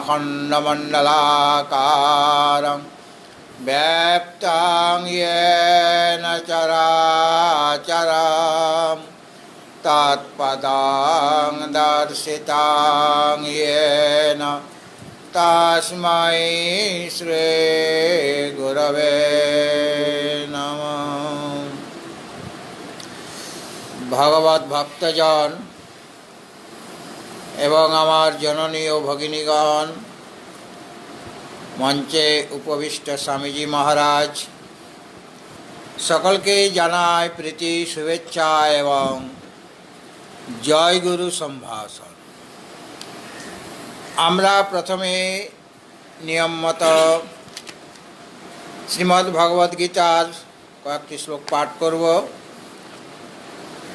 अखण्डमण्डलाकारं व्याप्तं येन चराचरं तत्पदं दर्शितं येन तस्मै श्री गुरवे नमः। भगवत भक्तजन एवं आमार जननी और भगिनीगण, मंचे उपविष्ट स्वामीजी महाराज सकल के जानाय प्रीति शुभेच्छा एवं जय गुरु सम्भाषण। आमरा प्रथमे नियम मत श्रीमद् भगवद गीतार कयेकटी श्लोक पाठ करब।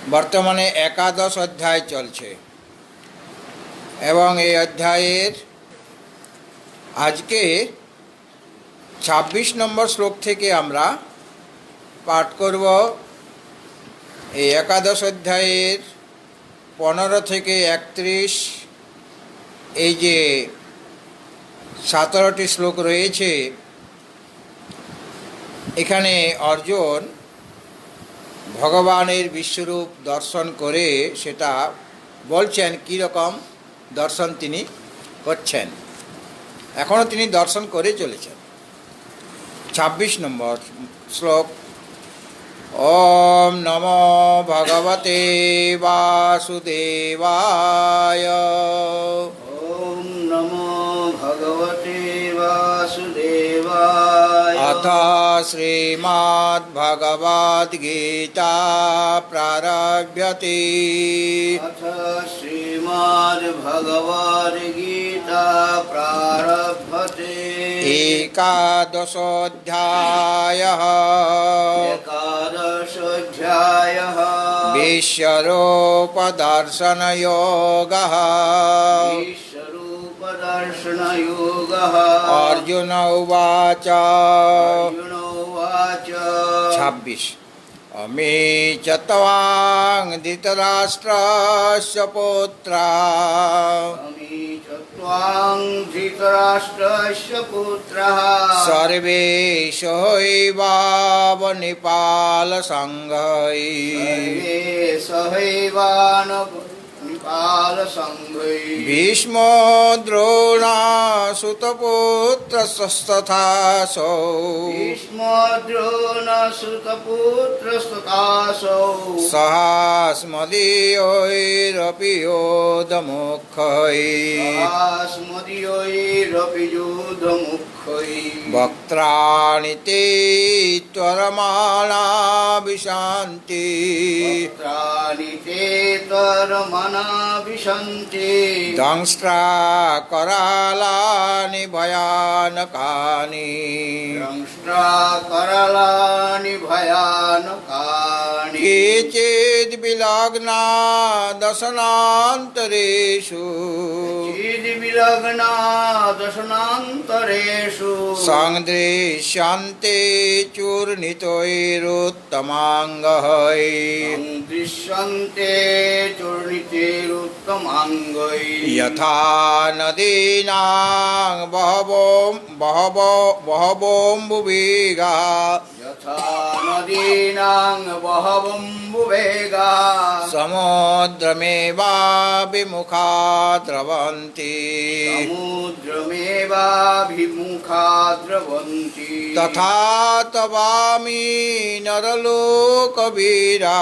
बर्तमाने एकादश अध्याय चलছে এবং এই অধ্যায়ের আজকে 26 নম্বর শ্লোক থেকে আমরা পাঠ করব। এই একাদশ অধ্যায়ের 15 থেকে 31 এই যে 17টি শ্লোক রয়েছে, এখানে অর্জুন ভগবানের বিশ্বরূপ দর্শন করে সেটা বলছেন কী রকম দর্শন তিনি করছেন, এখনও তিনি দর্শন করে চলেছেন। 26 নম্বর শ্লোক। ওম নমো ভগবতে বাসুদেবায়। ওম নমো ভগবতে বাসুদেবায়। अथ श्रीमद्भगवद् गीता प्रारभ्यते। अथ श्रीमद्भगवद् गीता प्रारभ्यते। एकादशोऽध्यायः। एकादशोऽध्यायः। विश्वरूपदर्शनयोगः। विश्वरूपदर्शनयोगः। अर्जुन उवाच। अर्जुन उवाच। 26। अमी च त्वां धृतराष्ट्रस्य पुत्रः। अमी च त्वां धृतराष्ट्रस्य पुत्रः। सर्वे सहैवावनिपालसङ्घै। सर्वे सहैवावनिपालसङ्घै। भीष्मो द्रोणासुतपुत्रस्तथासौ। भीष्मो द्रोणसुतपुत्रस्तथासौ। सहास्मदीयोरपि योधमुखैः। सहास्मदीयोरपि योधमुखैः। वक्त्राणि ते त्वरमाणा विशान्ति। वक्त्राणि ते त्वरमाणा विशन्ति। दंष्ट्रा करालानि भयानकानि। दंष्ट्रा करालानि भयानकानि। केचिद् विलग्ना दशनान्तरेषु। केचिद् विलग्ना दशनान्तरेषु। सन्दृश्यन्ते चूर्णितैरुत्तमाङ्गैः। दृश्यन्ते चूर्णितैरुत्तमाङ्गैः। यथा नदीनां बहवोऽम्बुवेगाः। यथा नदीनां बहवोऽम्बुवेगाः। समुद्रमेवाभिमुखा द्रवन्ति। समुद्रमेवाभिमुखा द्रवन्ति। तथा तवामि नरलोकवीरा।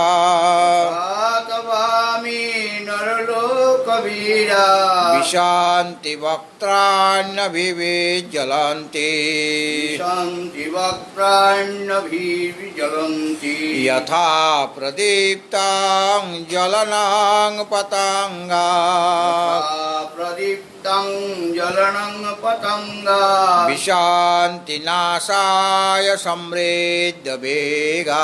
तवामि नरलोकवीरा। विशान्ति वक्त्राण्यभिविज्ज्वलन्ति। विशन्ति वक्त्राण्यभिविज्वलन्ति। यथा प्रदीप्तां ज्वलनां पतङ्गाः। प्रदीप्तं ज्वलनं पतङ्गा। विशान्ति नाशाय समृद्धवेगाः।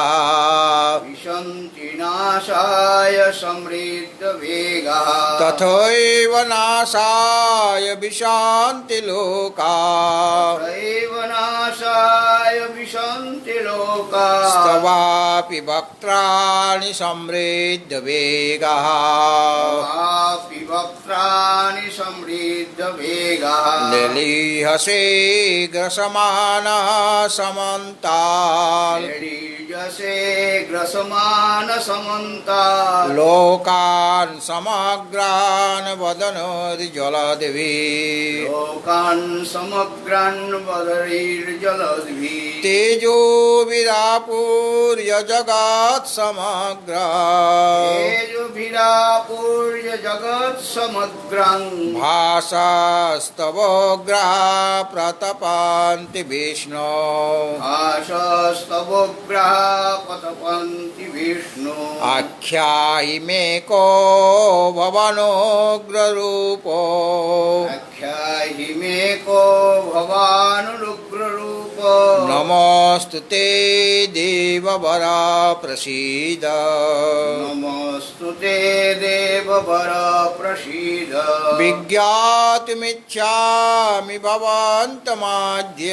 विशन्ति नाशाय समृद्धवेगाः। तथैव नाशाय विशान्ति लोकाः। तथैव नाशाय विशन्ति लोकाः। स्तवापि वक्त्राणि समृद्धवेगाः। तवापि वक्त्राणि समृद्धवेगाः। समृद्धवेगः लेलीहसे ग्रसमानः समन्ताल् लीयसे ग्रसमान समन्तात् लोकान् समग्रान् वदनोर्जलद्भिः लोकान् समग्रान् वदनैर्जलद्भिः तेजो विरापूर्य जगत् समग्रा तेजोभिरापूर्य जगत् समग्रं भासास्तवोग्रः प्रतपन्ति विष्णो आशस्तवोग्रः पतपन्ति विष्णु आख्यायि मे को भवनोग्ररूपो आख्याहि मे को भवानुरुग्ररूप नमोऽस्तु ते देववर प्रसीद नमोऽस्तु ते देववर प्रसीद विज्ञातुमिच्छामि भवन्तमाद्य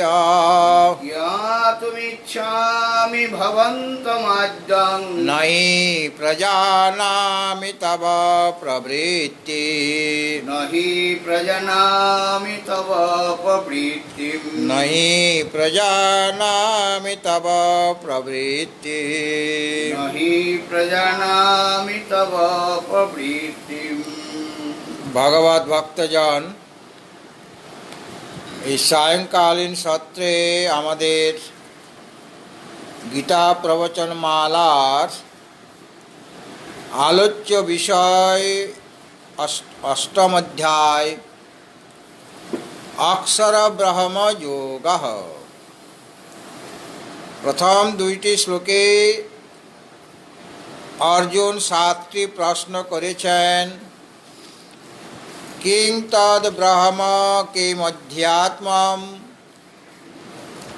ज्ञातुमिच्छामि भवन्तमाद्यं न हि प्रजानामि तव प्रवृत्ति न हि प्रजनामि तव प्रवृत्तिं न हि प्रजानामि तव प्रवृत्ति न हि प्रजनामि तव प्रवृत्तिं भगवत भक्तজন এই সায়ংকালীন সত্রে আমাদের গীতা প্রবচন মালার আলোচ্য বিষয় অষ্টম অধ্যায় অক্ষর ব্রহ্ম যোগ। প্রথম দুইটি শ্লোকে অর্জুন 7টি প্রশ্ন করেছেন। কিং তদ ব্রহ্ম কিমধ্যাত্মম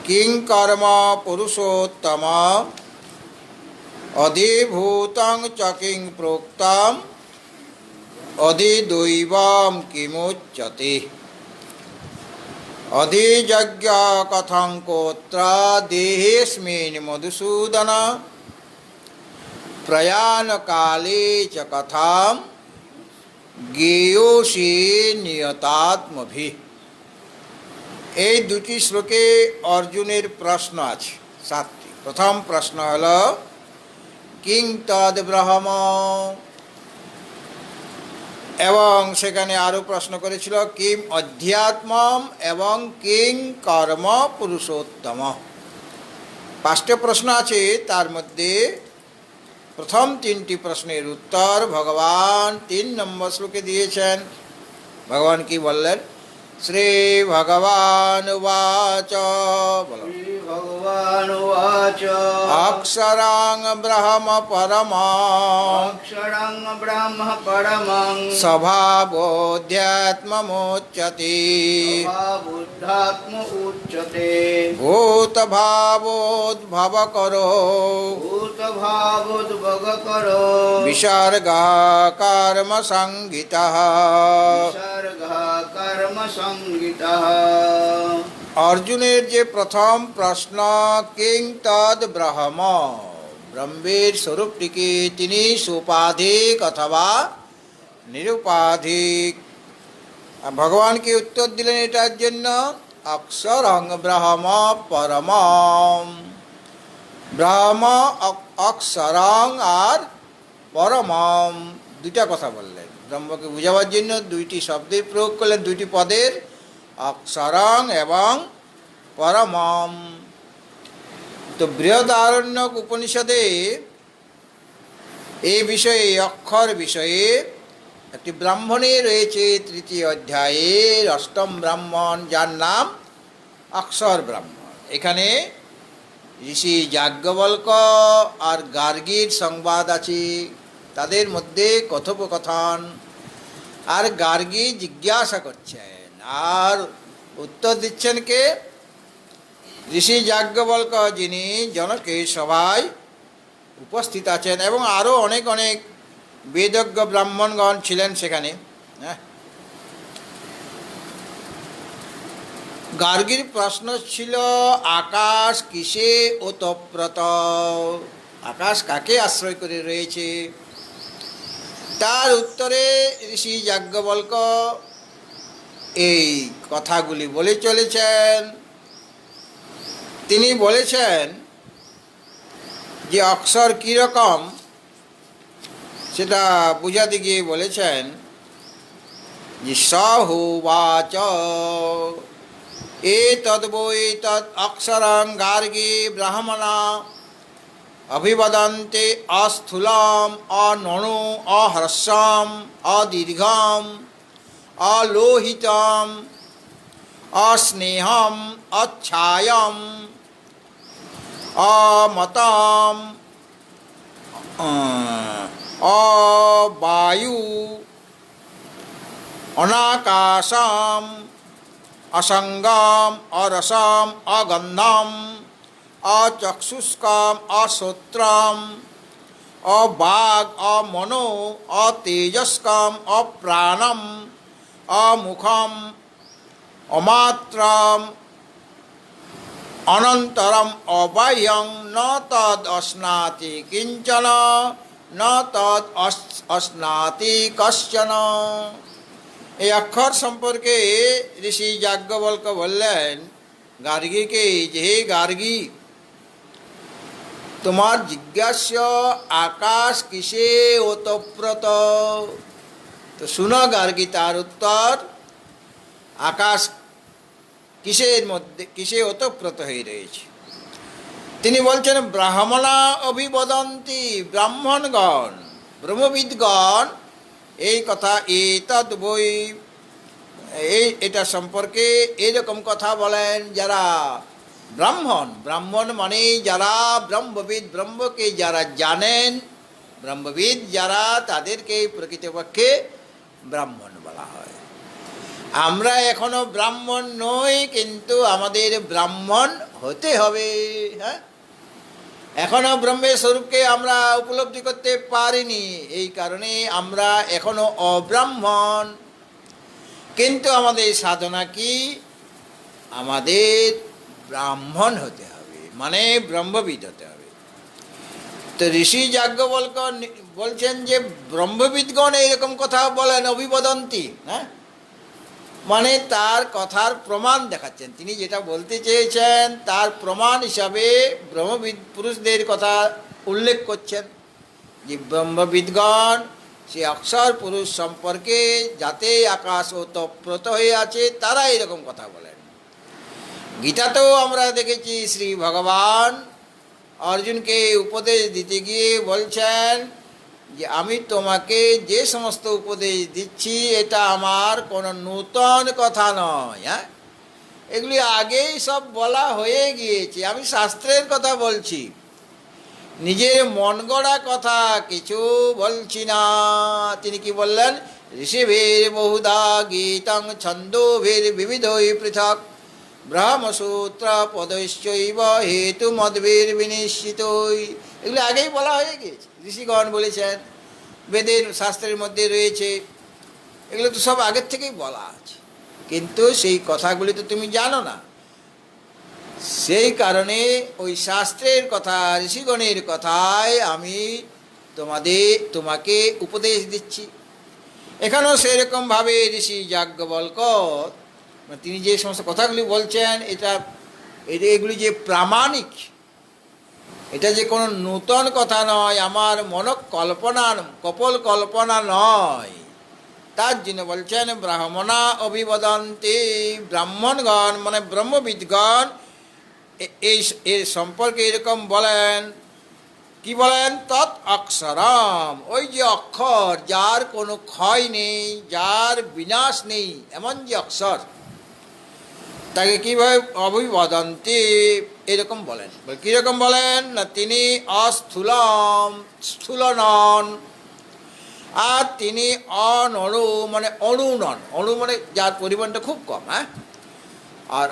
কিং কর্ম পুরুষোত্তম অধিভূতং চ কিং প্रोक्तম অধিদৈবম কিমুচ্যতে অধিযজ্ঞ কথং কোত্র দেহেস্মিন মধুসূদন প্রয়াণ কালে চ কথাম জ্ঞেয়োষি নিয়তাত্মভি। এই দুটি শ্লোকে অর্জুনের প্রশ্ন আছে 7টি। প্রথম প্রশ্ন হল কিং তদ ব্রহ্ম, এবং সেখানে আরও প্রশ্ন করেছিল কিম অধ্যাত্মম এবং কিং কর্ম পুরুষোত্তম। 5টি প্রশ্ন আছে, তার মধ্যে প্রথম 3টি প্রশ্নের উত্তর ভগবান 3 নম্বর শ্লোকে দিয়েছেন। ভগবান কি বললেন? শ্রী ভগবান উবাচ, বলো। শ্রী ভগবান উবাচ অক্ষরাং ব্রহ্ম পরমং অক্ষরং ব্রহ্ম পরমং স্বভাবোধ্যাত্মমোচ্যতে বুদ্ধাত্ম উচ্যতে ভূতভাবোদ্ভবকরো ভূত ভাবোদ্ভগ করো বিসর্গা কর্ম সংগীতঃ। বিসর্গ কর্ম সংগীতঃ। অর্জুনের যে প্রথম প্রশ্ন কিং তদ ব্রহ্ম, ব্রহ্মের স্বরূপটিকে তিনি সোপাধিক অথবা নিরুপাধিক। ভগবানকে উত্তর দিলেন এটার জন্য অক্ষরং ব্রহ্ম পরমম। ব্রহ্ম অক্ষরং আর পরমম দুইটা কথা বললেন। ব্রহ্মকে বোঝাবার জন্য 2টি শব্দের প্রয়োগ করলেন, 2টি পদের, অক্ষরং এবং পরমম। তো বৃহদারণ্যক উপনিষদে এই বিষয়ে, অক্ষর বিষয়ে একটি ব্রাহ্মণে রয়েছে 3য় অধ্যায়ের 8ম ব্রাহ্মণ, যার নাম অক্ষর ব্রাহ্মণ। এখানে ঋষি যাজ্ঞবল্ক আর গার্গীর সংবাদ আছে, তাদের মধ্যে কথোপকথন। আর গার্গী জিজ্ঞাসা করছেন আর উত্তর দিচ্ছেন কে? ঋষি যাজ্ঞবল্ক, যিনি জনকের সভায় উপস্থিত আছেন, এবং আরও অনেক অনেক বেদজ্ঞ ব্রাহ্মণগণ ছিলেন সেখানে। গার্গীর প্রশ্ন ছিল আকাশ কিসে ওতপ্রোত, আকাশ কাকে আশ্রয় করে রয়েছে? তার উত্তরে ঋষি যাজ্ঞবল্ক এই কথাগুলি বলে চলেছেন। তিনি বলেছেন যে অক্ষর কীরকম সেটা বুঝাতে গিয়ে বলেছেন যে সহুবাচ এতদ্বৈ তৎ অক্ষরং গার্গী ব্রাহ্মণা অভিবদন্তে অস্থূলম অনণু অহ্রস্বম অদীর্ঘম অলোহিতম অস্নেহম অচ্ছায়ম অমতম অবায়ু অনাকাশম অসঙ্গম অরসম অগন্ধম অচক্ষুষ্কম অশ্রোত্রম অবাগ অমনো অতেজস্কম অপ্রাণম অমুখম অমাত্রম অনন্তরম অবাহ্যং ন তদ অশ্নাতি কিঞ্চন ন তদ অশ্নাতি কশ্চন। এই অক্ষর সম্পর্কে ঋষি যাজ্ঞবল্ক্য বললেন গার্গীকে যে হে গার্গী, তোমার জিজ্ঞাস্য আকাশ কিসে ওতপ্রোত? তো শুনো গার্গী তার উত্তর, আকাশ কিসের মধ্যে কিসে ওতপ্রোত হয়ে রয়েছে? তিনি বলছেন ব্রাহ্মণা অভিবদন্তি, ব্রাহ্মণগণ ব্রহ্মবিদগণ এই কথা এতদ বই এটা সম্পর্কে এরকম কথা বলেন যারা ব্রাহ্মণ। ব্রাহ্মণ মানে যারা ব্রহ্মবিদ, ব্রহ্মকে যারা জানেন, ব্রহ্মবিদ যারা, তাদেরকে প্রকৃতপক্ষে ব্রাহ্মণ বলা হয়। আমরা এখনো ব্রাহ্মণ নই, কিন্তু আমাদের ব্রাহ্মণ হতে হবে। হ্যাঁ, এখনো ব্রহ্মের স্বরূপকে আমরা উপলব্ধি করতে পারিনি, এই কারণে আমরা এখনো অব্রাহ্মণ। কিন্তু আমাদের সাধনা কি? আমাদের ব্রাহ্মণ হতে হবে, মানে ব্রহ্মবিদ হতে হবে। তো ঋষি যাজ্ঞবল্ক্য বলছেন যে ব্রহ্মবিদগণ এইরকম কথা বলেন, অভিবদন্তি, হ্যাঁ, মানে তার কথার প্রমাণ দেখাচ্ছেন। তিনি যেটা বলতে চেয়েছেন তার প্রমাণ হিসাবে ব্রহ্মবিদ পুরুষদের কথা উল্লেখ করছেন যে ব্রহ্মবিদগণ সে অক্ষর পুরুষ সম্পর্কে যাতে আকাশ ওতপ্রোত হয়ে আছে তারা এরকম কথা বলেন। গীতাতেও আমরা দেখেছি শ্রী ভগবান অর্জুনকে উপদেশ দিতে গিয়ে বলছেন যে আমি তোমাকে যে সমস্ত উপদেশ দিচ্ছি এটা আমার কোনো নূতন কথা নয়। হ্যাঁ, এগুলি আগেই সব বলা হয়ে গিয়েছে, আমি শাস্ত্রের কথা বলছি, নিজের মন গড়া কথা কিছু বলছি না। তিনি কি বললেন? ঋষিভীর বহুধা গীতং ছন্দোভীর বিবিধৈ পৃথক ব্রহ্মসূত্র পদৈশ্চৈব হেতু মদ্বীর বিনিশ্চিতৈ। এগুলি আগেই বলা হয়ে গিয়েছে, ঋষিগণ বলেছেন, বেদের শাস্ত্রের মধ্যে রয়েছে, এগুলো তো সব আগের থেকেই বলা আছে, কিন্তু সেই কথাগুলি তো তুমি জানো না। সেই কারণে ওই শাস্ত্রের কথা, ঋষিগণের কথায় আমি তোমাকে উপদেশ দিচ্ছি। এখানেও সেরকমভাবে ঋষি যাজ্ঞবল্ক্য তিনি যে সমস্ত কথাগুলি বলছেন এগুলি যে প্রামাণিক, এটা যে কোনো নূতন কথা নয়, আমার মনকল্পনা কপল কল্পনা নয়, তার জন্য বলছেন ব্রাহ্মণা অভিবদন্তি, ব্রাহ্মণগণ মানে ব্রহ্মবিদগণ এর সম্পর্কে এরকম বলেন। কি বলেন? তৎ অক্ষরম, ওই যে অক্ষর যার কোনো ক্ষয় নেই, যার বিনাশ নেই, এমন যে অক্ষর, তাকে কীভাবে অভিবদন্তি এরকম বলেন। কীরকম বলেন না, তিনি অস্থূলম, স্থূল নন, আর তিনি অনণু মানে অণু নন, অণু মানে যার পরিমাণটা খুব কম। হ্যাঁ, আর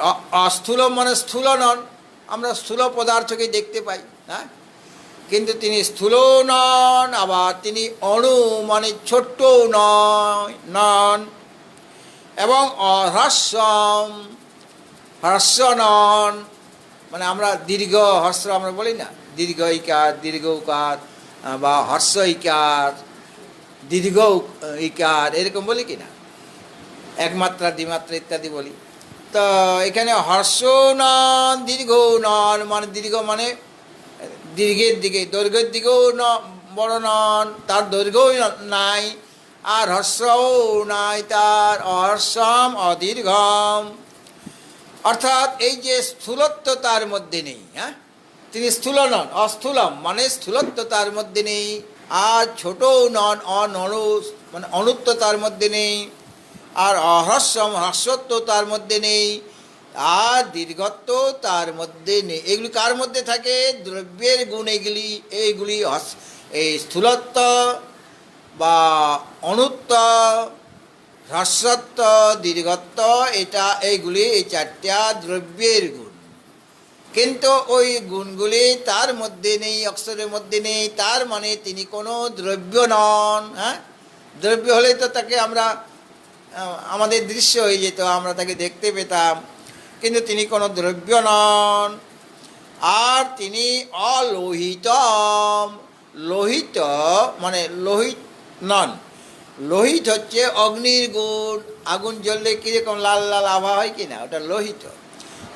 অস্থূলম মানে স্থূল নন, আমরা স্থূল পদার্থকে দেখতে পাই। হ্যাঁ, কিন্তু তিনি স্থূল নন, আবার তিনি অণু মানে ছোট্ট নন, এবং অহ্রস্বম, হ্রস্ব নন, মানে আমরা দীর্ঘ হ্রস্ব আমরা বলি না, দীর্ঘ ইকার, দীর্ঘ উকার, বা হ্রস্ব ইকার, দীর্ঘ ইকার, এরকম বলি কি না। একমাত্রা দ্বিমাত্রা ইত্যাদি বলি। তো এখানে হর্ষ নন দীর্ঘ নন, মানে দীর্ঘ মানে দীর্ঘের দিকে, দৈর্ঘ্যের দিকেও বড় নন, তার দৈর্ঘ্যও নাই, আর হর্ষও নাই তার, অহর্ষম অদীর্ঘম। অর্থাৎ এই যে স্থূলত্ব তার মধ্যে নেই, হ্যাঁ, তিনি স্থূল নন, অস্থূলম মানে স্থূলত্ব তার মধ্যে নেই, আর ছোটও নন, অনড়ু মানে অনুত্ব তার মধ্যে নেই, আর অহ্রস্বম হ্রস্বত্ব তার মধ্যে নেই, আর দীর্ঘত্ব তার মধ্যে নেই। এগুলি কার মধ্যে থাকে? দ্রব্যের গুণ এইগুলি এই স্থূলত্ব বা অনুত্ব, হ্রস্বত্ব, দীর্ঘত্ব, এইগুলি এই চারটা দ্রব্যের গুণ। কিন্তু ওই গুণগুলি তার মধ্যে নেই, অক্ষরের মধ্যে নেই, তার মানে তিনি কোনো দ্রব্য নন। হ্যাঁ, দ্রব্য হলে তো তাকে আমরা আমাদের দৃশ্য হয়ে যেত, আমরা তাকে দেখতে পেতাম, কিন্তু তিনি কোনো দ্রব্য নন। আর তিনি অলোহিতম, লোহিত মানে লোহিত নন। লোহিত হচ্ছে অগ্নির গুণ, আগুন জ্বললে কীরকম লাল লাল আভা হয় কি না, ওটা লোহিত।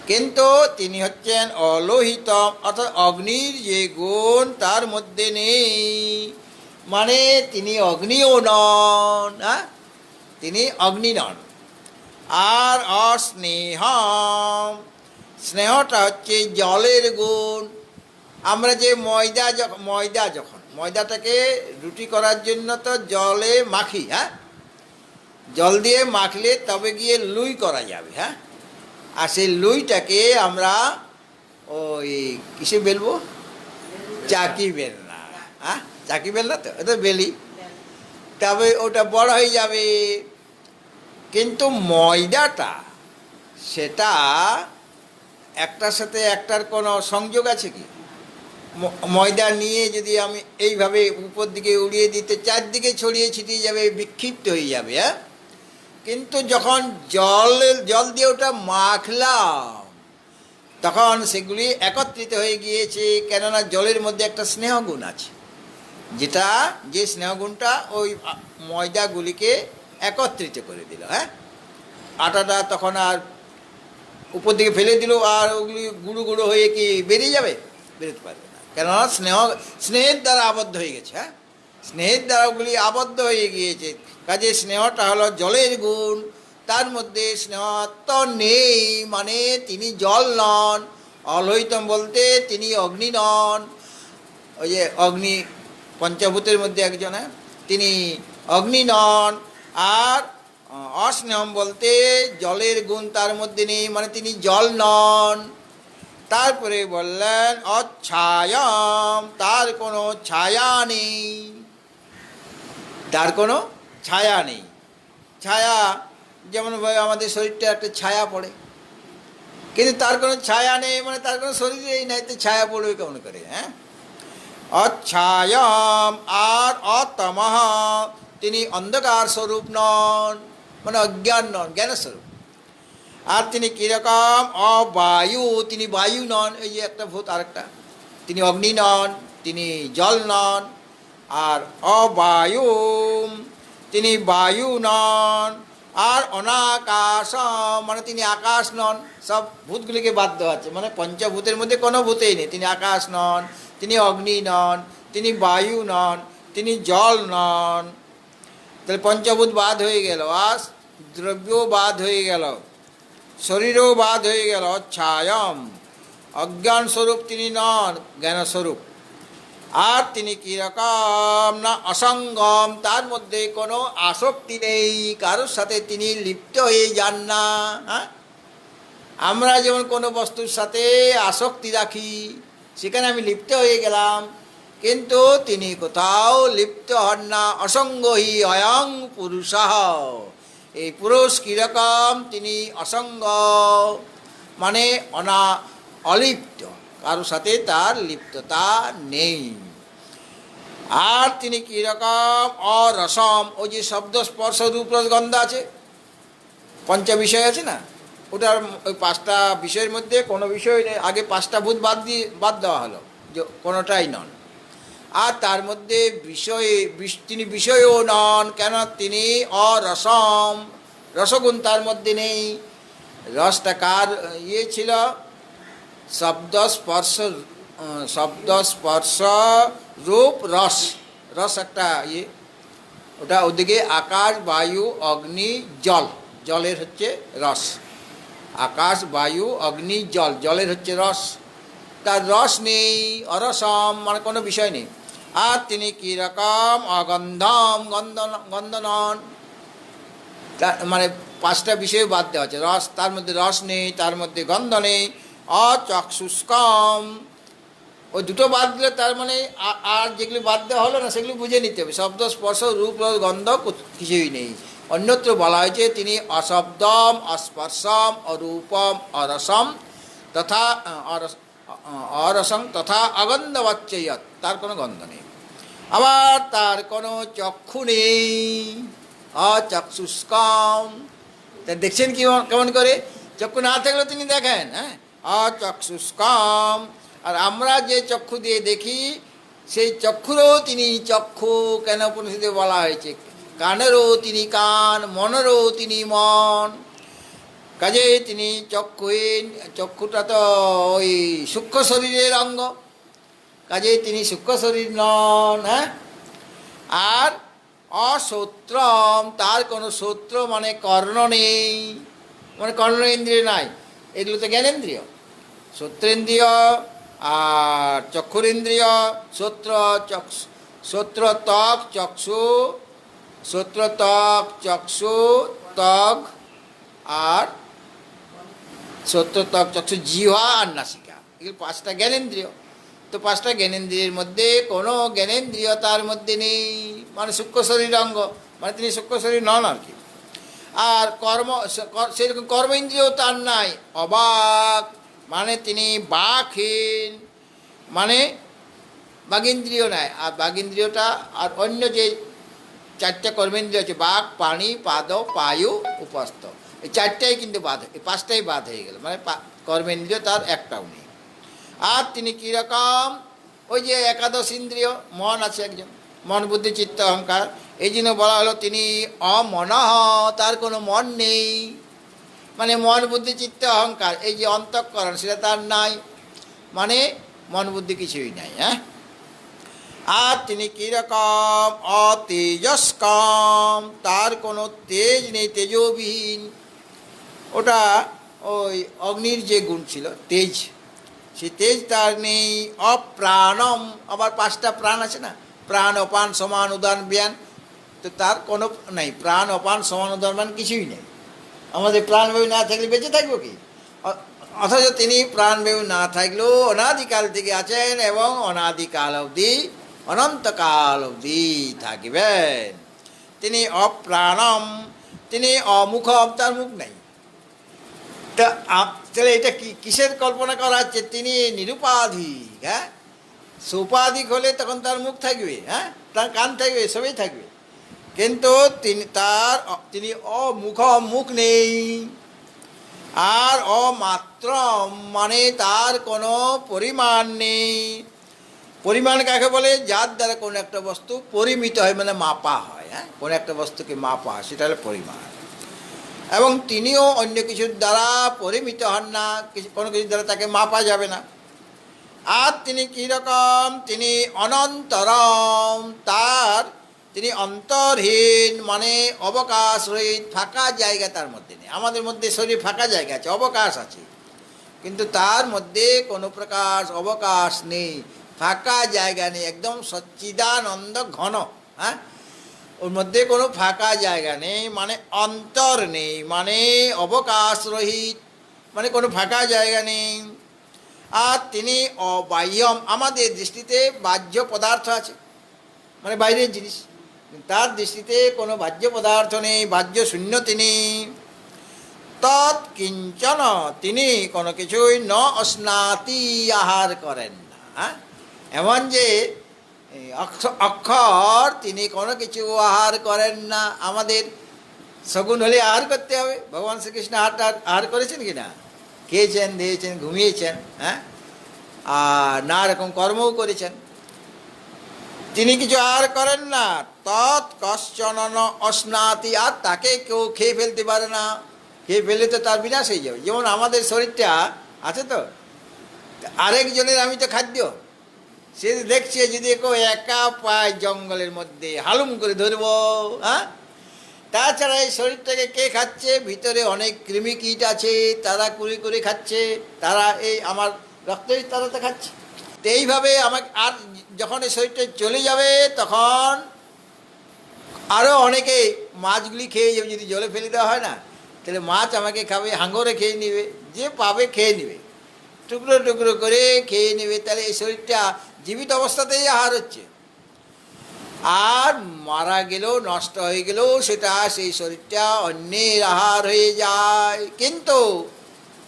কিন্তু তিনি হচ্ছেন অলোহিত, অর্থাৎ অগ্নির যে গুণ তার মধ্যে নেই, মানে তিনি অগ্নিও নন। হ্যাঁ, তিনি অগ্নি নন। আর অস্নেহম, স্নেহটা হচ্ছে জলের গুণ। আমরা যে ময়দাটাকে রুটি করার জন্য তো জলে মাখি, হ্যাঁ, জল দিয়ে মাখলে তবে গিয়ে লুই করা যাবে। হ্যাঁ, আর সেই লুইটাকে আমরা ওই কিসে বেলবো? চাকি বেলনা। হ্যাঁ, চাকি বেলনা তো এটা বেলি, তবে ওটা বড় হয়ে যাবে। কিন্তু ময়দাটা, সেটা একটার সাথে একটার কোনো সংযোগ আছে কি? ময়দা নিয়ে যদি আমি এইভাবে উপর দিকে উড়িয়ে দিতে, চারদিকে ছড়িয়ে ছিটিয়ে যাবে, বিক্ষিপ্ত হয়ে যাবে। হ্যাঁ, কিন্তু যখন জল দিয়ে ওটা মাখলাম, তখন সেগুলি একত্রিত হয়ে গিয়েছে, কেননা জলের মধ্যে একটা স্নেহগুণ আছে, যে স্নেহগুণটা ওই ময়দাগুলিকে একত্রিত করে দিল। হ্যাঁ, আটাটা তখন আর উপর দিকে ফেলে দিল, আর ওগুলি গুঁড়ো গুঁড়ো হয়ে কি বেরিয়ে যাবে? বেরোতে পারবে না, কেননা স্নেহের দ্বারা আবদ্ধ হয়ে গেছে। হ্যাঁ, স্নেহের দ্বারা ওগুলি আবদ্ধ হয়ে গিয়েছে। কাজে স্নেহটা হলো জলের গুণ, তার মধ্যে স্নেহত্ব নেই, মানে তিনি জল নন। অলোহিতম বলতে তিনি অগ্নি নন। ওই যে অগ্নি পঞ্চভূতের মধ্যে একজন, হ্যাঁ, তিনি অগ্নি নন। আর অস্নেহম বলতে জলের গুণ তার মধ্যে নেই, মানে তিনি জল নন। তারপরে বললেন অচ্ছায়াম, তার কোনো ছায়া নেই, তার কোনো ছায়া নেই। ছায়া যেমন আমাদের শরীরটা একটা ছায়া পড়ে, কিন্তু তার কোনো ছায়া নেই, মানে তার কোনো শরীরেই নাই, তো ছায়া পড়বে কেমন করে? হ্যাঁ, অচ্ছায়াম। আর অতমঃ, তিনি অন্ধকার স্বরূপ নন, মানে অজ্ঞান নন, জ্ঞানস্বরূপ। আর তিনি কীরকম? অবায়ু, তিনি বায়ু নন। এই যে একটা ভূত, আরেকটা, তিনি অগ্নি নন, তিনি জল নন। আর অবায়ু, তিনি বায়ু নন। আর অনাকাশম, মানে তিনি আকাশ নন। সব ভূতগুলিকে বাদ দেওয়া আছে, মানে পঞ্চভূতের মধ্যে কোনো ভূতেই নেই। তিনি আকাশ নন, তিনি অগ্নি নন, তিনি বায়ু নন, তিনি জল নন। তাহলে পঞ্চভূত বাদ হয়ে গেল, আর দ্রব্যও বাদ হয়ে গেল, শরীরও বাদ হয়ে গেল। ছায়ম, অজ্ঞান স্বরূপ তিনি নন, জ্ঞানস্বরূপ। আর তিনি কীরকম না অসঙ্গম, তার মধ্যে কোনো আসক্তি নেই, কারোর সাথে তিনি লিপ্ত হয়ে যান না। হ্যাঁ, আমরা যেমন কোনো বস্তুর সাথে আসক্তি রাখি, সেখানে আমি লিপ্ত হয়ে গেলাম, কিন্তু তিনি কোথাও লিপ্ত হন না। অসঙ্গহি অয়ং পুরুষঃ, এই পুরুষ কীরকম? তিনি অসঙ্গ, মানে অলিপ্ত, কারোর সাথে তার লিপ্ততা নেই। আর তিনি কীরকম? অরসম, ওই যে শব্দ স্পর্শ রূপ রস গন্ধ আছে, পঞ্চ বিষয় আছে না, ওটার ওই পাঁচটা বিষয়ের মধ্যে কোনো বিষয় নেই। আগে পাঁচটা ভূত বাদ দেওয়া হলো, যে কোনোটাই নন। আর তার মধ্যে তিনি বিষয়ও নন, কেন? তিনি অরসম, রসগুণ তার মধ্যে নেই। রসটা কার ইয়ে ছিল? শব্দ স্পর্শ রূপ রস। রস একটা ইয়ে, ওটা ওদিকে আকাশ বায়ু অগ্নি জল, জলের হচ্ছে রস। আকাশ বায়ু অগ্নি জল, জলের হচ্ছে রস। তার রস নেই, অরসম মানে কোনো বিষয় নেই। আর তিনি কীরকম? অগন্ধম, গন্ধ নন। মানে পাঁচটা বিষয় বাদ দেওয়া হচ্ছে। রস, তার মধ্যে রস নেই, তার মধ্যে গন্ধ নেই। অচক্ষুষ্কম, ওই দুটো বাদ দিলে তার মানে আর যেগুলি বাদ দেওয়া হলো না সেগুলি বুঝে নিতে হবে। শব্দ স্পর্শ রূপ রস গন্ধ কিছুই নেই। অন্যত্র বলা হয়েছে তিনি অশব্দম অস্পর্শম অরূপম অরসম তথা অরসম তথা অগন্ধবাচ্চয়ত, তার কোনো গন্ধ নেই। আবার তার কোনো চক্ষু নেই, অচক্ষুষ্কম। তা দেখছেন কি কেমন করে? চক্ষু না থাকলেও তিনি দেখেন, হ্যাঁ, অচক্ষুষ্কম। আর আমরা যে চক্ষু দিয়ে দেখি সেই চক্ষুরও তিনি চক্ষু কেন উপনিষদে বলা হয়েছে? কানেরও তিনি কান, মনেরও তিনি মন। কাজে তিনি চক্ষুহীন। চক্ষুটা তো ওই সূক্ষ্ম শরীরের অঙ্গ, কাজে তিনি সূক্ষ্ম শরীর নন। হ্যাঁ, আর অশ্রোত্রম, তার কোনো শ্রোত্র মানে কর্ণ নেই, মানে কর্ণ ইন্দ্রিয় নাই। এগুলো তো জ্ঞানেন্দ্রিয়। শ্রোত্রেন্দ্রিয় আর চক্ষুরেন্দ্রিয়। শ্রোত্র ত্বক চক্ষু, শ্রোত্র ত্বক চক্ষু ত্বক, আর শ্রোত্র ত্বক চক্ষু জিহ্বা আর নাসিকা, এগুলো পাঁচটা জ্ঞানেন্দ্রিয়। তো পাঁচটা জ্ঞানেন্দ্রিয়ের মধ্যে কোনো জ্ঞানেন্দ্রিয় তার মধ্যে নেই, মানে সূক্ষ্ম শরীর অঙ্গ, মানে তিনি সূক্ষ্ম শরীর নন আর কি। আর সেরকম কর্ম ইন্দ্রিয় তার নাই। অবাক মানে তিনি বাকহীন, মানে বাগিন্দ্রিয় নাই। আর বাগিন্দ্রিয়টা আর অন্য যে চারটে কর্মেন্দ্রিয় আছে, বাক পানি পাদ পায়ু উপস্থ, এই চারটাই কিন্তু বাদ, এই পাঁচটাই বাদ হয়ে গেল, মানে কর্মেন্দ্রিয় তার একটাও নেই। আর তিনি কীরকম? ওই যে একাদশ ইন্দ্রিয়, মন আছে একজন, মন বুদ্ধি চিত্ত অহংকার, এই জন্য বলা হলো তিনি অমনঃ, তার কোনো মন নেই। মানে মন বুদ্ধি চিত্ত অহংকার, এই যে অন্তঃকরণ সেটা তার নাই, মানে মন বুদ্ধি কিছুই নাই। হ্যাঁ, আর তিনি কীরকম? অতেজস্কম, তার কোনো তেজ নেই, তেজবিহীন। ওটা ওই অগ্নির যে গুণ ছিল তেজ, সে তেজ তার নেই। অপ্রাণম, আবার পাঁচটা প্রাণ আছে না, প্রাণ অপান সমান উদান জ্ঞান, তো তার কোনো নেই। প্রাণ অপান সমান উদান জ্ঞান কিছুই নেই। আমাদের প্রাণবায়ু না থাকলে বেঁচে থাকবো কি? অথচ তিনি প্রাণবায়ু না থাকলেও অনাদিকাল থেকে আছেন এবং অনাদিকাল অবধি, অনন্তকাল অবধি থাকবেন। তিনি অপ্রাণম, তিনি অমুখম, তার মুখ নেই। তা তাহলে এটা কিসের কল্পনা করা হচ্ছে? তিনি নিরুপাধিক। হ্যাঁ, সুপাধিক হলে তখন তার মুখ থাকবে, হ্যাঁ, তার কান থাকবে, সবই থাকবে, কিন্তু তিনি অমুখ, মুখ নেই। আর অমাত্রম মানে তার কোনো পরিমাণ নেই। পরিমাণ কাকে বলে? যার দ্বারা কোনো একটা বস্তু পরিমিত হয়, মানে মাপা হয়। হ্যাঁ, কোনো একটা বস্তুকে মাপা হয়, সেটা হলো পরিমাণ। এবং তিনিও অন্য কিছুর দ্বারা পরিমিত হন না, কোনো কিছুর দ্বারা তাকে মাপা যাবে না। আর তিনি কীরকম? তিনি অনন্তরম, তিনি অন্তরহীন, মানে অবকাশ রহিত, ফাঁকা জায়গা তার মধ্যে নেই। আমাদের মধ্যে শরীর ফাঁকা জায়গা আছে, অবকাশ আছে, কিন্তু তার মধ্যে কোনো প্রকার অবকাশ নেই, ফাঁকা জায়গা নেই, একদম সচ্চিদানন্দ ঘন। হ্যাঁ, ওর মধ্যে কোনো ফাঁকা জায়গা নেই, মানে অন্তর নেই, মানে অবকাশ রহিত, মানে কোনো ফাঁকা জায়গা নেই। আর তিনি অবাহ্যম, আমাদের দৃষ্টিতে বাহ্য পদার্থ আছে, মানে বাইরের জিনিস, তার দৃষ্টিতে কোনো বাহ্য পদার্থ নেই, বাহ্য শূন্য তিনি। তৎকিঞ্চন, তিনি কোনো কিছুই ন অস্নাতি, আহার করেন না। হ্যাঁ, এমন যে অক্ষর, তিনি কোনো কিছু আহার করেন না। আমাদের সগুণ হলে আহার করতে হবে। ভগবান শ্রীকৃষ্ণ আহার করেছেন কি না? খেয়েছেন, দিয়েছেন, ঘুমিয়েছেন, হ্যাঁ, আর নানা রকম কর্মও করেছেন। তিনি কিছু আর করেন না। তৎ কশ্চন ন অশ্নাতি, আর তাকে কেউ খেয়ে ফেলতে পারে না। খেয়ে ফেলে তো তার বিনাশ হয়ে যাবে। যেমন আমাদের শরীরটা আছে তো, আরেকজনের আমি তো খাদ্য। সে দেখছে যদি কেউ একা পায় জঙ্গলের মধ্যে হালুম করে ধরবো, হ্যাঁ। তাছাড়া এই শরীরটাকে কে খাচ্ছে? ভিতরে অনেক কৃমি কীট আছে, তারা কুড়ি করে খাচ্ছে, তারা এই আমার রক্তই তারা তো খাচ্ছে। তো এইভাবে আমাকে, আর যখন এই শরীরটা চলে যাবে তখন আরও অনেকে মাছগুলি খেয়ে যাবে। যদি জলে ফেলে দেওয়া হয় না, তাহলে মাছ আমাকে খাবে, হাঙরে খেয়ে নেবে, যে পাবে খেয়ে নেবে, টুকরো টুকরো করে খেয়ে নেবে। তাহলে এই শরীরটা জীবিত অবস্থাতেই আহার হচ্ছে। আর মারা গেলেও, নষ্ট হয়ে গেলেও সেটা, সেই শরীরটা অন্যের আহার হয়ে যায়। কিন্তু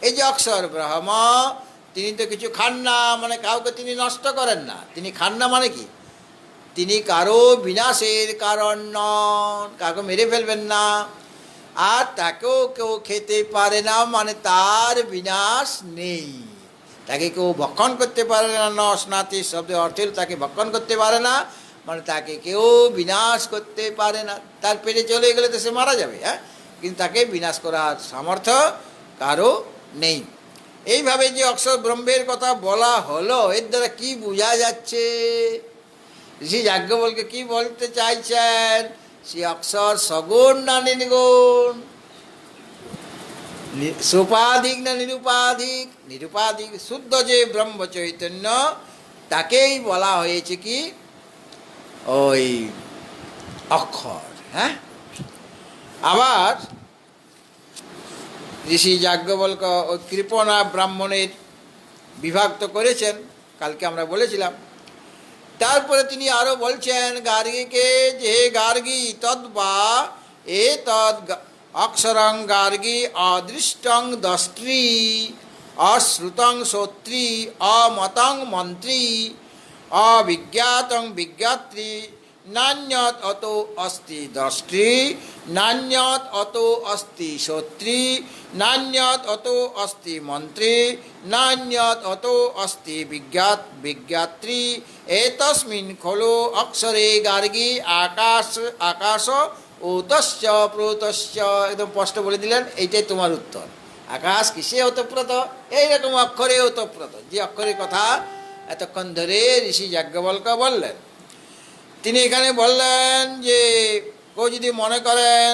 এই যে অক্ষর ব্রহ্ম, তিনি তো কিছু খান না, মানে কাউকে তিনি নষ্ট করেন না। তিনি খান না মানে কি? তিনি কারো বিনাশের কারণ নন, কাউকে মেরে ফেলবেন না। আর তাকেও কেউ খেতে পারে না, মানে তার বিনাশ নেই। তাকে কেউ ভক্ষণ করতে পারে না। ন স্নাতি শব্দের অর্থ তাকে ভক্ষণ করতে পারে না, মানে তাকে কেউ বিনাশ করতে পারে না। তার পেটে চলে গেলে তো সে মারা যাবে, হ্যাঁ, কিন্তু তাকে বিনাশ করার সামর্থ্য কারো নেই। এইভাবে যে অক্ষর ব্রহ্মের কথা বলা হলো, এর দ্বারা কি বোঝা যাচ্ছে? ঋষি যাজ্ঞবল্ক্য কি বলতে চাইছেন? সে অক্ষর সগুণ না নির্গুণ, সোপাধিক না নিরুপাধিক? নিরুপাধিক শুদ্ধ যে ব্রহ্ম চৈতন্য, তাকেই বলা হয়েছে কি ওই অক্ষর, হ্যাঁ। আবার ঋষি যাজ্ঞবল্ক্য ওই কৃপণা ব্রাহ্মণের বিভাগ তো করেছেন, কালকে আমরা বলেছিলাম। তারপরে তিনি আরও বলছেন গার্গীকে, যে হে গার্গী, তদ্বা এ তদ অক্ষরং গার্গী অদৃষ্টং দস্ত্রী অশ্রুতং শ্রোত্রী অমতং মন্ত্রী অবিজ্ঞাতং বিজ্ঞাত্রী নান্যত অতো অস্তি দ্রষ্ট্রী নান্যত অতো অস্তি শ্রোত্রী নান্যত অতো অস্তি মন্ত্রী নান্যত অতো অস্তি বিজ্ঞাত্রী এতস্মিন খলু অক্ষরে গার্গী আকাশ আকাশ ওতশ্চ প্রতশ্চ। একদম স্পষ্ট বলে দিলেন, এইটাই তোমার উত্তর। আকাশ কিসে ওতপ্রত? এইরকম অক্ষরে ওতপ্রত, যে অক্ষরের কথা এতক্ষণ ধরে ঋষি যাজ্ঞবল্ক্য বললেন। তিনি এখানে বললেন যে কেউ যদি মনে করেন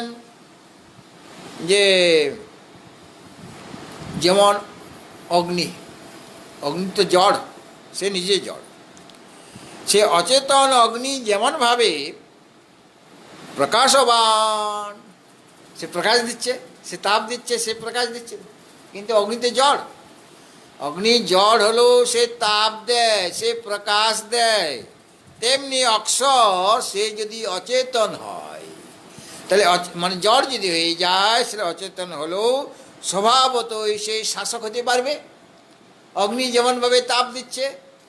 যে যেমন অগ্নি, অগ্নি তো জড়, সে নিজে জড়। সে অচেতন অগ্নি যেমনভাবে প্রকাশবান, সে প্রকাশ দিচ্ছে, সে তাপ দিচ্ছে, সে প্রকাশ দিচ্ছে, কিন্তু অগ্নিতে জড়। অগ্নি জড় হলো, সে তাপ দেয়, সে প্রকাশ দেয়। তেমনি অক্ষর, সে যদি অচেতন হয়, তাহলে মানে জড় যদি হয়ে যায়, সেটা অচেতন হলেও স্বভাবতই সে শাসক হতে পারবে। অগ্নি যেমনভাবে তাপ দিচ্ছে,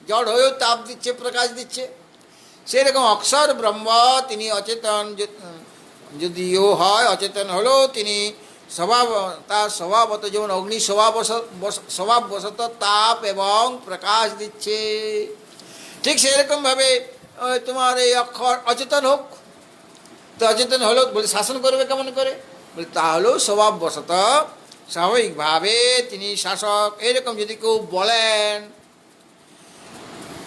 জড় হয়েও তাপ দিচ্ছে, প্রকাশ দিচ্ছে, সেরকম অক্ষর ব্রহ্ম তিনি অচেতন যদিও হয়, অচেতন হলেও তিনি তার স্বভাবত, যেমন অগ্নি স্বভাববশত তাপ এবং প্রকাশ দিচ্ছে, ঠিক সেরকমভাবে তোমার এই অক্ষর অচেতন হোক। তো অচেতন হলেও বলে শাসন করবে কেমন করে? বলে তাহলেও স্বভাববশত, স্বাভাবিকভাবে তিনি শাসক। এরকম যদি কেউ বলেন,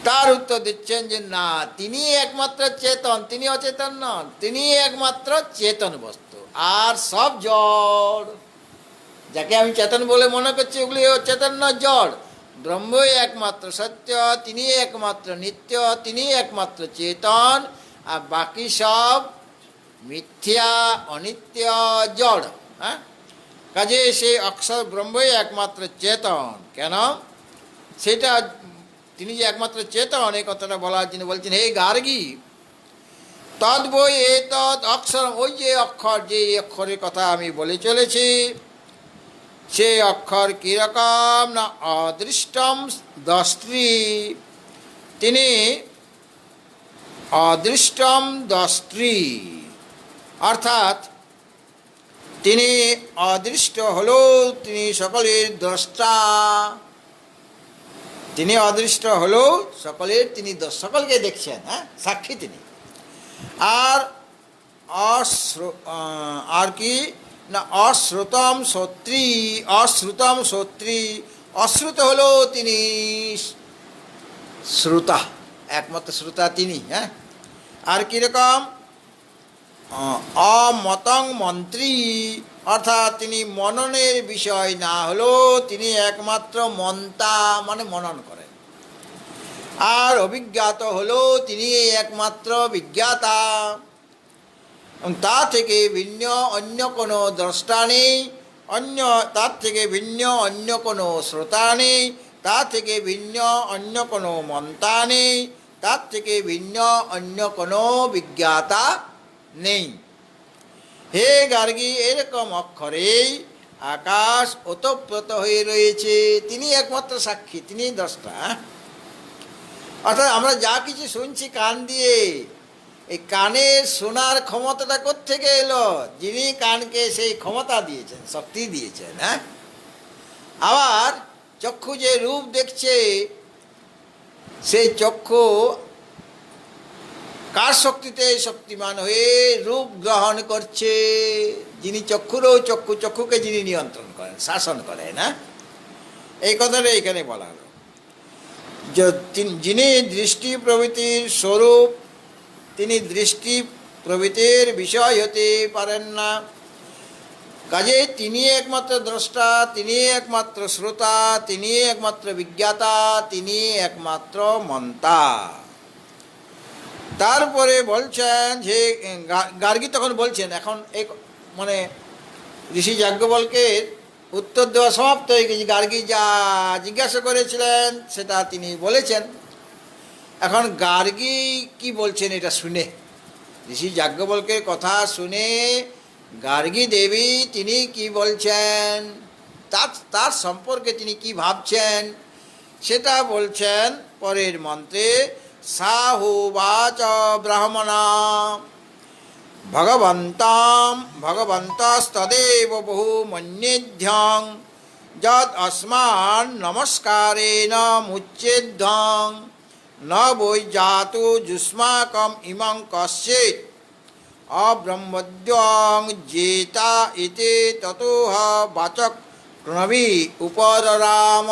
তার উত্তর দিচ্ছেন যে না, তিনি একমাত্র চেতন, তিনি অচেতন নন, তিনি একমাত্র চেতন বস্তু, আর সব জড়। যাকে আমি চেতন বলে মনে করছি, ওগুলি অচেতন না, জড়। ব্রহ্মই একমাত্র সত্য, তিনি একমাত্র নিত্য, তিনি একমাত্র চেতন, আর বাকি সব মিথ্যা, অনিত্য, জড়, হ্যাঁ। কাজে সে অক্ষর ব্রহ্মই একমাত্র চেতন। কেন? সেটা তিনি যে একমাত্র চেতন, এই কথাটা বলার জন্য বলছেন, হে গার্গী, তদ্বৈ এতদ অক্ষর, ওই যে অক্ষর, যে অক্ষরের কথা আমি বলে চলেছি, সে অক্ষর কীরকম না অদৃষ্টম দ্রষ্ট্রী, তিনি অদৃষ্টম দ্রষ্ট্রী, অর্থাৎ তিনি অদৃষ্ট হলেও তিনি সকলের দ্রষ্টা। তিনি অদৃষ্ট হলেও সকলকে দেখছেন, হ্যাঁ, সাক্ষী তিনি। আর আর কি না, অশ্রুতম শ্রোত্রী, অশ্রুত হলেও তিনি শ্রোতা, একমাত্র শ্রোতা তিনি, হ্যাঁ। আর কীরকম, অমতং মন্ত্রী, অর্থাৎ তিনি মননের বিষয় না হলেও তিনি একমাত্র মন্তা, মানে মনন করেন। আর অভিজ্ঞাত হলেও তিনি একমাত্র বিজ্ঞাতা, তা থেকে ভিন্ন অন্য কোনো দ্রষ্টা নেই, তার থেকে ভিন্ন অন্য কোনো শ্রোতা নেই, তার থেকে ভিন্ন অন্য কোনো মন্তা নেই, তার থেকে ভিন্ন অন্য কোনো বিজ্ঞাতা নেই। হে গার্গী, এরকম অক্ষরেই আকাশ ওতপ্রোত হয়ে রয়েছে, তিনি একমাত্র সাক্ষী, তিনি দ্রষ্টা। অর্থাৎ আমরা যা কিছু শুনছি কান দিয়ে, এই কানের শোনার ক্ষমতাটা কোত্থেকে এলো? যিনি কানকে সেই ক্ষমতা দিয়েছেন, শক্তি দিয়েছেন, হ্যাঁ। আবার চক্ষু যে রূপ দেখছে, সেই চক্ষু কার শক্তিতে শক্তিমান হয়ে রূপ গ্রহণ করছে? যিনি চক্ষুকে যিনি নিয়ন্ত্রণ করেন, শাসন করেন, হ্যাঁ। এই কথাটা এখানে বলা হলো। যিনি দৃষ্টি প্রভৃতির স্বরূপ, তিনি দৃষ্টি প্রভৃতির বিষয় হতে পারেন না, কাজে তিনি একমাত্র দ্রষ্টা, তিনি একমাত্র শ্রোতা, তিনি একমাত্র বিজ্ঞাতা, তিনি একমাত্র মন্তা। তারপরে বলছেন যে গার্গী তখন বলছেন, এখন এই মানে ঋষি যাজ্ঞবল্কে উত্তর দেওয়া সমাপ্ত হয়ে গেছে। গার্গী যা জিজ্ঞাসা করেছিলেন সেটা তিনি বলেছেন। এখন গার্গী কি বলছেন এটা শুনে, ঋষি যাজ্ঞবল্কের কথা শুনে গার্গী দেবী তিনি কি বলছেন, তার সম্পর্কে তিনি কি ভাবছেন সেটা বলছেন পরের মন্ত্রে। সাহুবাচ ব্রাহ্মণা ভগবন্তস্তদেব বহু মন্যেধ্যং যদ আসমান নমস্কারেণ মুচ্যেধ্যং ন বৈ জাতু যুষ্মাকম ইমং কশ্চিৎ অব্রহ্মদ্যং জেতা ইতি ততোহ বাচক প্রণবী উপরাম।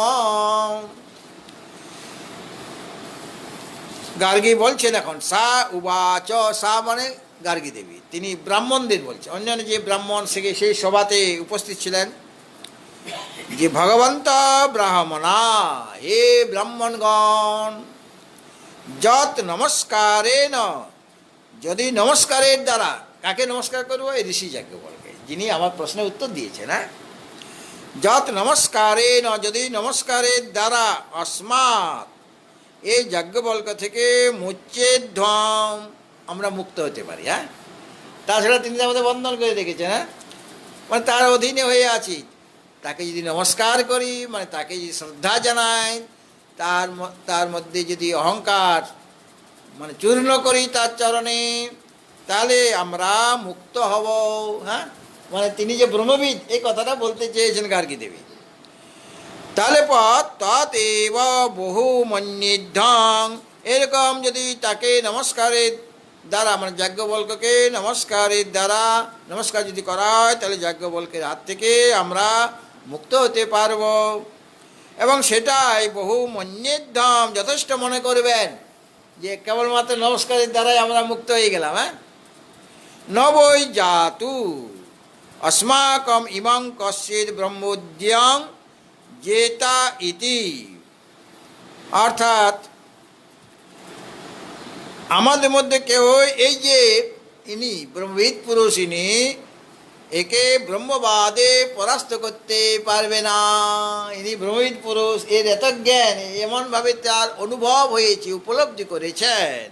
গার্গী বলছেন এখন সা উবাচ, সা মানে গার্গী দেবী, তিনি ব্রাহ্মণদের বলছেন, অন্যান্য যে ব্রাহ্মণ সেই সভাতে উপস্থিত ছিলেন, যে ভগবন্ত ব্রাহ্মণা, হে ব্রাহ্মণগণ, যত নমস্কারেণ, যদি নমস্কারের দ্বারা, কাকে নমস্কার করবো? এই ঋষি যাজ্ঞবল্কে, যিনি আমার প্রশ্নের উত্তর দিয়েছেন, হ্যাঁ। যত নমস্কারেণ, যদি নমস্কারের দ্বারা, অস্মাৎ, এই যাজ্ঞবল্ক থেকে মুচ্যেধ্যং, আমরা মুক্ত হতে পারি, হ্যাঁ। তাছাড়া তিনি আমাদের বন্ধন করে রেখেছেন, হ্যাঁ, মানে তার অধীনে হয়ে আছি। তাকে যদি নমস্কার করি, মানে তাকে যদি শ্রদ্ধা জানাই, তার মধ্যে যদি অহংকার মানে চূর্ণ করি তার চরণে, তাহলে আমরা মুক্ত হব, হ্যাঁ। মানে তিনি যে ব্রহ্মবিদ, এই কথাটা বলতে চেয়েছেন গার্গী দেবী। তাহলে তৎএব বহু মন্যেধ্যং, এরকম যদি তাকে নমস্কারের দ্বারা, মানে যাজ্ঞবল্ককে নমস্কারের দ্বারা নমস্কার যদি করা হয়, তাহলে যাজ্ঞবল্কের হাত থেকে আমরা মুক্ত হতে পারব। এবং সেটাই বহু মন্যেধ্যম, যথেষ্ট মনে করবেন যে কেবলমাত্র নমস্কারের দ্বারাই আমরা মুক্ত হয়ে গেলাম, হ্যাঁ। ন বৈ জাতু अस्माकम इमं कश्चित् ब्रह्मोद्यं जेता इति, অর্থাৎ আমাদের মধ্যে কেউ এই যে ইনি ব্রহ্মবিদ পুরুষ, ইনি একে ব্রহ্মবাদে পরাস্ত করতে পারবে না। ইনি ব্রহ্মবিদ পুরুষ, এর এত জ্ঞান, এমনভাবে তার অনুভব হয়েছে, উপলব্ধি করেছেন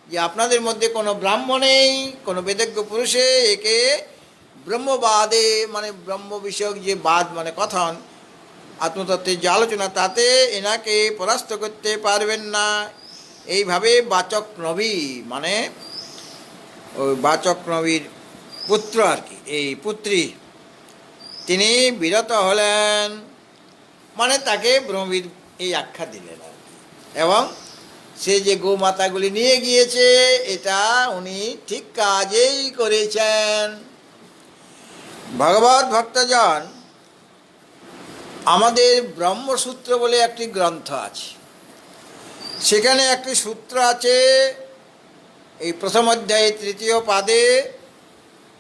যে আপনাদের মধ্যে কোনো ব্রাহ্মণেই, কোনো বেদজ্ঞ পুরুষে একে ব্রহ্মবাদে, মানে ব্রহ্ম বিষয়ক যে বাদ মানে কথন, আত্মতত্ত্বের যে আলোচনা, তাতে এনাকে পরাস্ত করতে পারবেন না। এইভাবে বাচক নবী, মানে ওই বাচক নবীর পুত্র আর কি, এই পুত্রী, তিনি বিরত হলেন, মানে তাকে ব্রহ্মবিদ এই আখ্যা দিলেন আর কি। এবং সে যে গোমাতাগুলি নিয়ে গিয়েছে এটা উনি ঠিক কাজেই করেছেন। ভগবত ভক্তজন, আমাদের ব্রহ্মসূত্র বলে একটি গ্রন্থ আছে, সেখানে একটি সূত্র আছে এই প্রথম অধ্যায়ে ৩য় পাদে।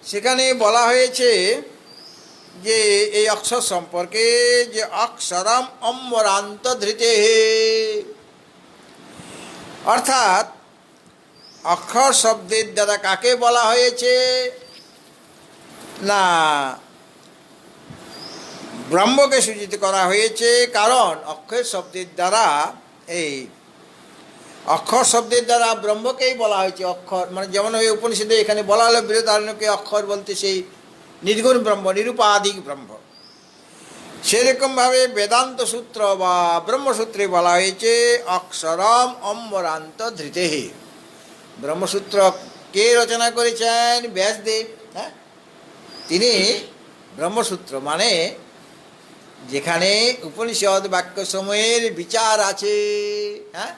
সেখানে বলা হয়েছে যে এই অক্ষর সম্পর্কে, যে অক্ষরম অম্বরান্ত ধৃতে, অর্থাৎ অক্ষর শব্দের দ্বারা কাকে বলা হয়েছে না ব্রহ্মকে সূচিত করা হয়েছে। কারণ অক্ষর শব্দের দ্বারা, এই অক্ষর শব্দের দ্বারা ব্রহ্মকেই বলা হয়েছে। অক্ষর মানে যেমন ওই উপনিষদে এখানে বলা হলো বৃহদারণ্যকে অক্ষর বলতে সেই নির্গুণ ব্রহ্ম, নিরুপাধিক ব্রহ্ম। সেরকমভাবে বেদান্ত সূত্র বা ব্রহ্মসূত্রে বলা হয়েছে অক্ষরম অম্বরান্ত ধৃতেহি। ব্রহ্মসূত্র কে রচনা করেছেন? ব্যাসদেব। হ্যাঁ, তিনি ব্রহ্মসূত্র মানে যেখানে উপনিষদ বাক্য সময়ের বিচার আছে। হ্যাঁ,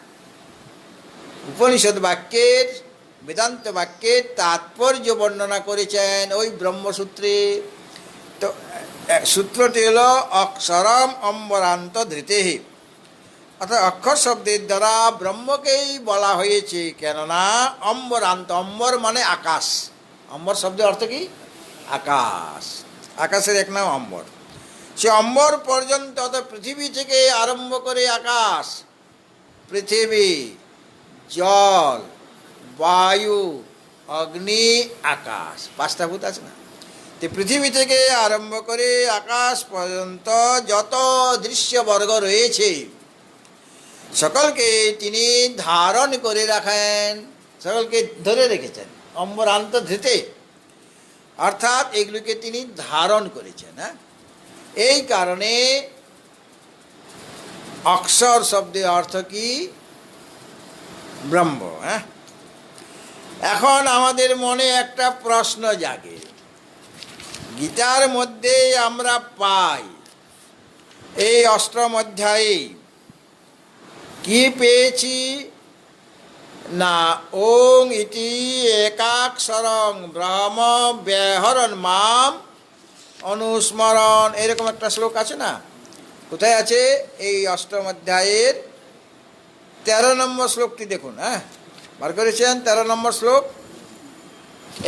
উপনিষদ বাক্যের, বেদান্ত বাক্যের তাৎপর্য বর্ণনা করেছেন ওই ব্রহ্মসূত্রে। তো সূত্রটি হল অক্ষরম অম্বরান্ত ধৃতেহি, অর্থাৎ অক্ষর শব্দের দ্বারা ব্রহ্মকেই বলা হয়েছে। কেননা অম্বরান্ত, অম্বর মানে আকাশ। অম্বর শব্দের অর্থ কি? আকাশ। আকাশের এক নাম অম্বর। সে অম্বর পর্যন্ত, অর্থাৎ পৃথিবী থেকে আরম্ভ করে আকাশ, পৃথিবী, জল, বায়ু, অগ্নি, আকাশ, পাঁচটা ভূত আছে না? তো পৃথিবী থেকে আরম্ভ করে আকাশ পর্যন্ত যত দৃশ্যবর্গ রয়েছে সকলকে তিনি ধারণ করে রাখেন, সকলকে ধরে রেখেছেন অম্বরান্ত ধৃতে, অর্থাৎ এগুলিকে তিনি ধারণ করেছেন। হ্যাঁ, এই কারণে অক্ষর শব্দের অর্থ কি? ব্রহ্ম। হ্যাঁ, এখন আমাদের মনে একটা প্রশ্ন জাগে। গীতার মধ্যে আমরা পাই এই অষ্টম অধ্যায়ে কি পেয়েছি না ওং ইতি একাক্ষরং ব্রহ্ম ব্যাহরণ মাম অনুস্মরণ, এরকম একটা শ্লোক আছে না? কোথায় আছে? এই অষ্টম অধ্যায়ের 13 নম্বর শ্লোকটি দেখুন। হ্যাঁ, বার করেছেন 13 নম্বর শ্লোক।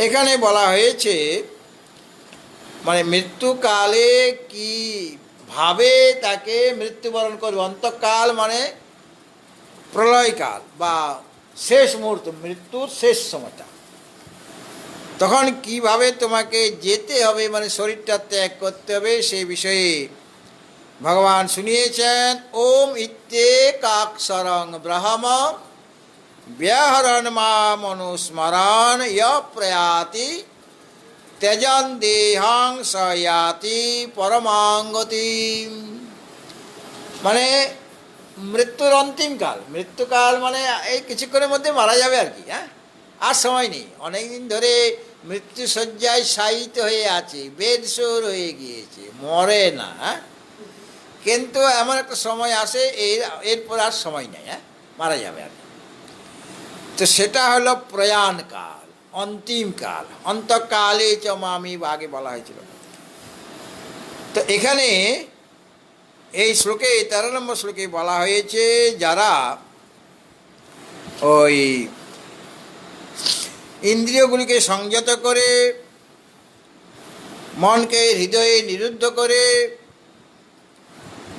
এখানে বলা হয়েছে মানে মৃত্যুকালে কিভাবে তাকে মৃত্যুবরণ করবে। অন্তকাল মানে প্রলয়কাল বা শেষ মুহূর্ত, মৃত্যুর শেষ সময়টা, তখন কিভাবে তোমাকে যেতে হবে, মানে শরীরটা ত্যাগ করতে হবে, সেই বিষয়ে ভগবান শুনিয়েছেন। ওম ইত্যেকাক্ষরং ব্রহ্ম ব্যাহরণ মাম অনুস্মরণ য় প্রয়াতি ত্যজন দেহং সয়াতি পরমাঙ্গতি। মানে মৃত্যুর অন্তিমকাল, মৃত্যুকাল মানে এই কিছুক্ষণের মধ্যে মারা যাবে আর কি। হ্যাঁ, আর সময় নেই। অনেকদিন ধরে মৃত্যুশয্যায় শায়িত হয়ে আছে, বেদসুর হয়ে গিয়েছে, মরে না। হ্যাঁ, কিন্তু এমন একটা সময় আসে এরপর আর সময় নেই। হ্যাঁ, মারা যাবে আর। তো সেটা হলো প্রয়াণকাল, অন্তিমকাল। অন্তকালে চ মামি আগে বলা হয়েছিল। তো এখানে এই শ্লোকে 13 নম্বর শ্লোকে বলা হয়েছে যারা ওই ইন্দ্রিয়গুলিকে সংযত করে, মনকে হৃদয়ে নিরুদ্ধ করে,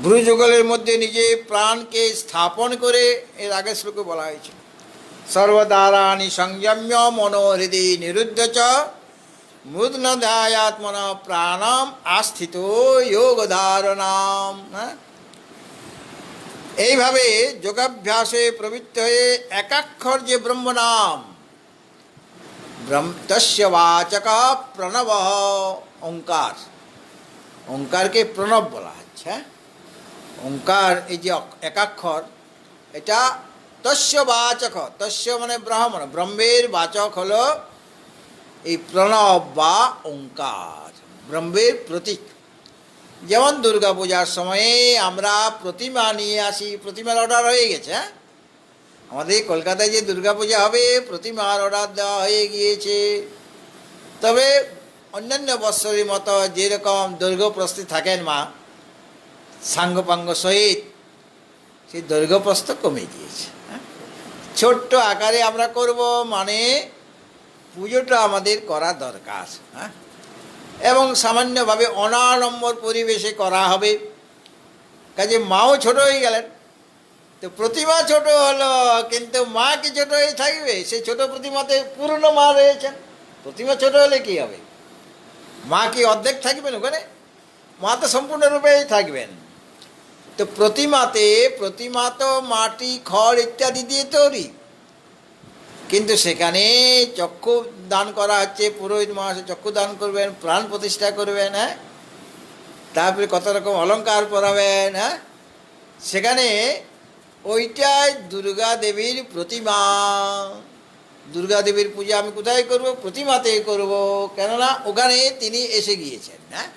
ভ্রুযুগলের মধ্যে নিজে প্রাণকে স্থাপন করে, এর আগের শ্লোকে বলা হয়েছে সর্বদারানি সংযম্য মনোহৃদি নিরুদ্ধ চ মুদ্নধায়াত্মন প্রাণম আস্থিত যোগ ধারণাম। হ্যাঁ, এইভাবে যোগাভ্যাসে প্রবৃত্ত হয়ে একাক্ষর যে ব্রহ্ম নাম, তস্য বাচক প্রণব, ওঙ্কার, ওঙ্কারকে প্রণব বলা হচ্ছে। ওঙ্কার এই যে একাক্ষর, এটা তস্য বাচক, তস্য মানে ব্রহ্ম, ব্রহ্মের বাচক হলো এই প্রণব বা ওঙ্কার, ব্রহ্মের প্রতীক। যেমন দুর্গা পূজার সময়ে আমরা প্রতিমা নিয়ে আসি, প্রতিমার অর্ডার হয়ে গেছে। হ্যাঁ, আমাদের কলকাতায় যে দুর্গা পূজা হবে প্রতিমার অর্ডার দেওয়া হয়ে গিয়েছে। তবে অন্যান্য বৎসরের মতো যেরকম দৈর্ঘ্য প্রস্থে থাকেন মা সাঙ্গপাঙ্গ সহিত, সেই দৈর্ঘ্য প্রস্থ কমে গিয়েছে। হ্যাঁ, ছোট্ট আকারে আমরা করব, মানে পুজোটা আমাদের করা দরকার। হ্যাঁ, এবং সামান্যভাবে অনাড়ম্বর পরিবেশে করা হবে। কাজে মাও ছোট হয়ে গেলেন, তো প্রতিমা ছোট হলো, কিন্তু মা কি ছোট হয়ে থাকবে? সেই ছোট প্রতিমাতে পুরনো মা রয়েছেন। প্রতিমা ছোট হলে কি হবে? মা কি অর্ধেক থাকবেন ওখানে? মা তো সম্পূর্ণরূপেই থাকবেন। তো প্রতিমা তো মাটি, খড় ইত্যাদি দিয়ে তৈরি, কিন্তু সেখানে চক্ষু দান করা হচ্ছে। পুরোহিত মহাশয় চক্ষু দান করবেন, প্রাণ প্রতিষ্ঠা করবেন। হ্যাঁ, তারপরে কত রকম অলঙ্কার পরাবেন। হ্যাঁ, সেখানে ওইটাই দুর্গা দেবীর প্রতিমা। দুর্গা দেবীর পূজা আমি কোথায় করব? প্রতিমাতে করব, কেননা ওখানে তিনি এসে গিয়েছেন। হ্যাঁ,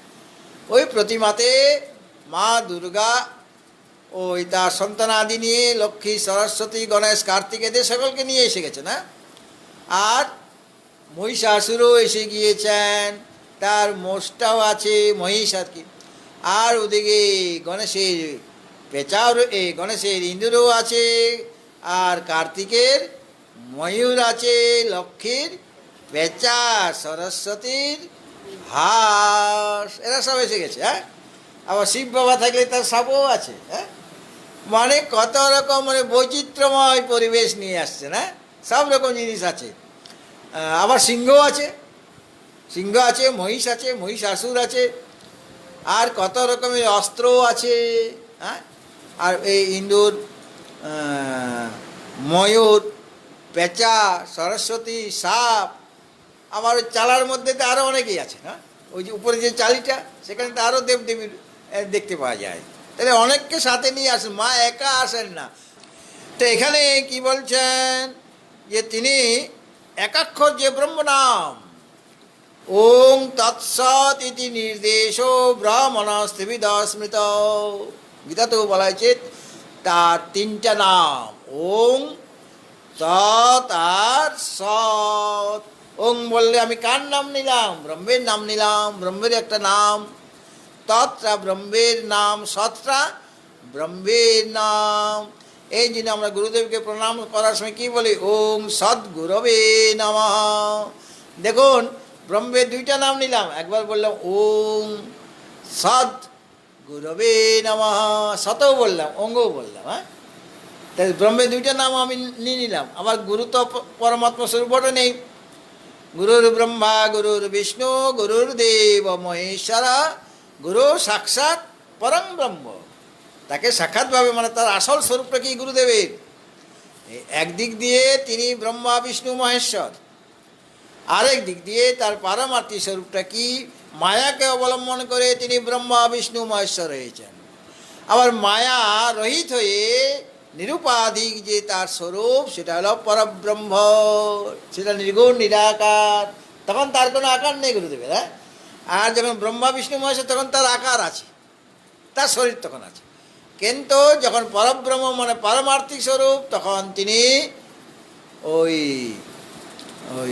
ওই প্রতিমাতে মা দুর্গা ওই তার সন্তানাদি নিয়ে লক্ষ্মী, সরস্বতী, গণেশ, কার্তিক এদের সকলকে নিয়ে এসে গেছেন। হ্যাঁ, আর মহিষাসুরও এসে গিয়েছেন, তার মোষটাও আছে, মহিষ আর কি। আর ওদিকে গণেশের পেঁচাও, গণেশের ইন্দুরও আছে, আর কার্তিকের ময়ূর আছে, লক্ষ্মীর পেঁচা, সরস্বতীর হাঁস, এরা সব এসে গেছে। হ্যাঁ, আবার শিব বাবা থাকলে তার সাপও আছে। হ্যাঁ, মানে কত রকম, মানে বৈচিত্র্যময় পরিবেশ নিয়ে আসছে। না, সব রকম জিনিস আছে। আবার সিংহ আছে, মহিষ আছে, মহিষাসুর আছে, আর কত রকমের অস্ত্রও আছে। হ্যাঁ, আর এই ইন্দুর, ময়ূর, পেঁচা, সরস্বতী, সাপ, আবার ওই চালার মধ্যে তো আরও অনেকেই আছে। হ্যাঁ, ওই যে উপরে যে চালিটা, সেখানে তো আরও দেবদেবীর দেখতে পাওয়া যায়। তাহলে অনেককে সাথে নিয়ে আসেন, মা একা আসেন না। তো এখানে কি বলছেন যে তিনি একাক্ষর যে ব্রহ্ম নাম, ওং তৎসৎ ইতি নির্দেশ ব্রাহ্মণস্ত্রিবিধ স্মৃত, গীতাতেও বলা হয়েছে তার তিনটা নাম, ওং, তৎ আর সৎ। ওং বললে আমি কার নাম নিলাম? ব্রহ্মের নাম নিলাম, ব্রহ্মের একটা নাম। তৎটা ব্রহ্মের নাম, সৎটা ব্রহ্মের নাম। এই জন্য আমরা গুরুদেবকে প্রণাম করার সময় কি বলি? ওং সদ্গুরবে নমঃ। দেখুন, ব্রহ্মের দুইটা নাম নিলাম, একবার বললাম ওং সদ গুরবে নমঃ, সতও বললাম, অঙ্গও বললাম। হ্যাঁ, তাই ব্রহ্মের দুইটা নাম আমি নিয়ে নিলাম। আবার গুরু তো পরমাত্মা স্বরূপটা নেই। গুরুর ব্রহ্মা, গুরুর বিষ্ণু, গুরুর দেব মহেশ্বরা, গুরু সাক্ষাৎ পরম ব্রহ্ম। তাকে সাক্ষাৎভাবে, মানে তার আসল স্বরূপটা কি গুরুদেবের? একদিক দিয়ে তিনি ব্রহ্মা, বিষ্ণু, মহেশ্বর, আরেক দিক দিয়ে তার পারমার্থিক স্বরূপটা কি? মায়াকে অবলম্বন করে তিনি ব্রহ্মা, বিষ্ণু, মহেশ্বর হয়েছেন। আবার মায়া রহিত হয়ে নিরুপাধিক যে তার স্বরূপ, সেটা হলো পরব্রহ্ম, সেটা নির্গুণ নিরাকার। তখন তার কোনো আকার নেই গুরুদেবের। হ্যাঁ, আর যখন ব্রহ্মা, বিষ্ণু, মহেশ্বর, তখন তার আকার আছে, তার শরীর তখন আছে। কিন্তু যখন পরব্রহ্ম মানে পারমার্থিক স্বরূপ, তখন তিনি ওই ওই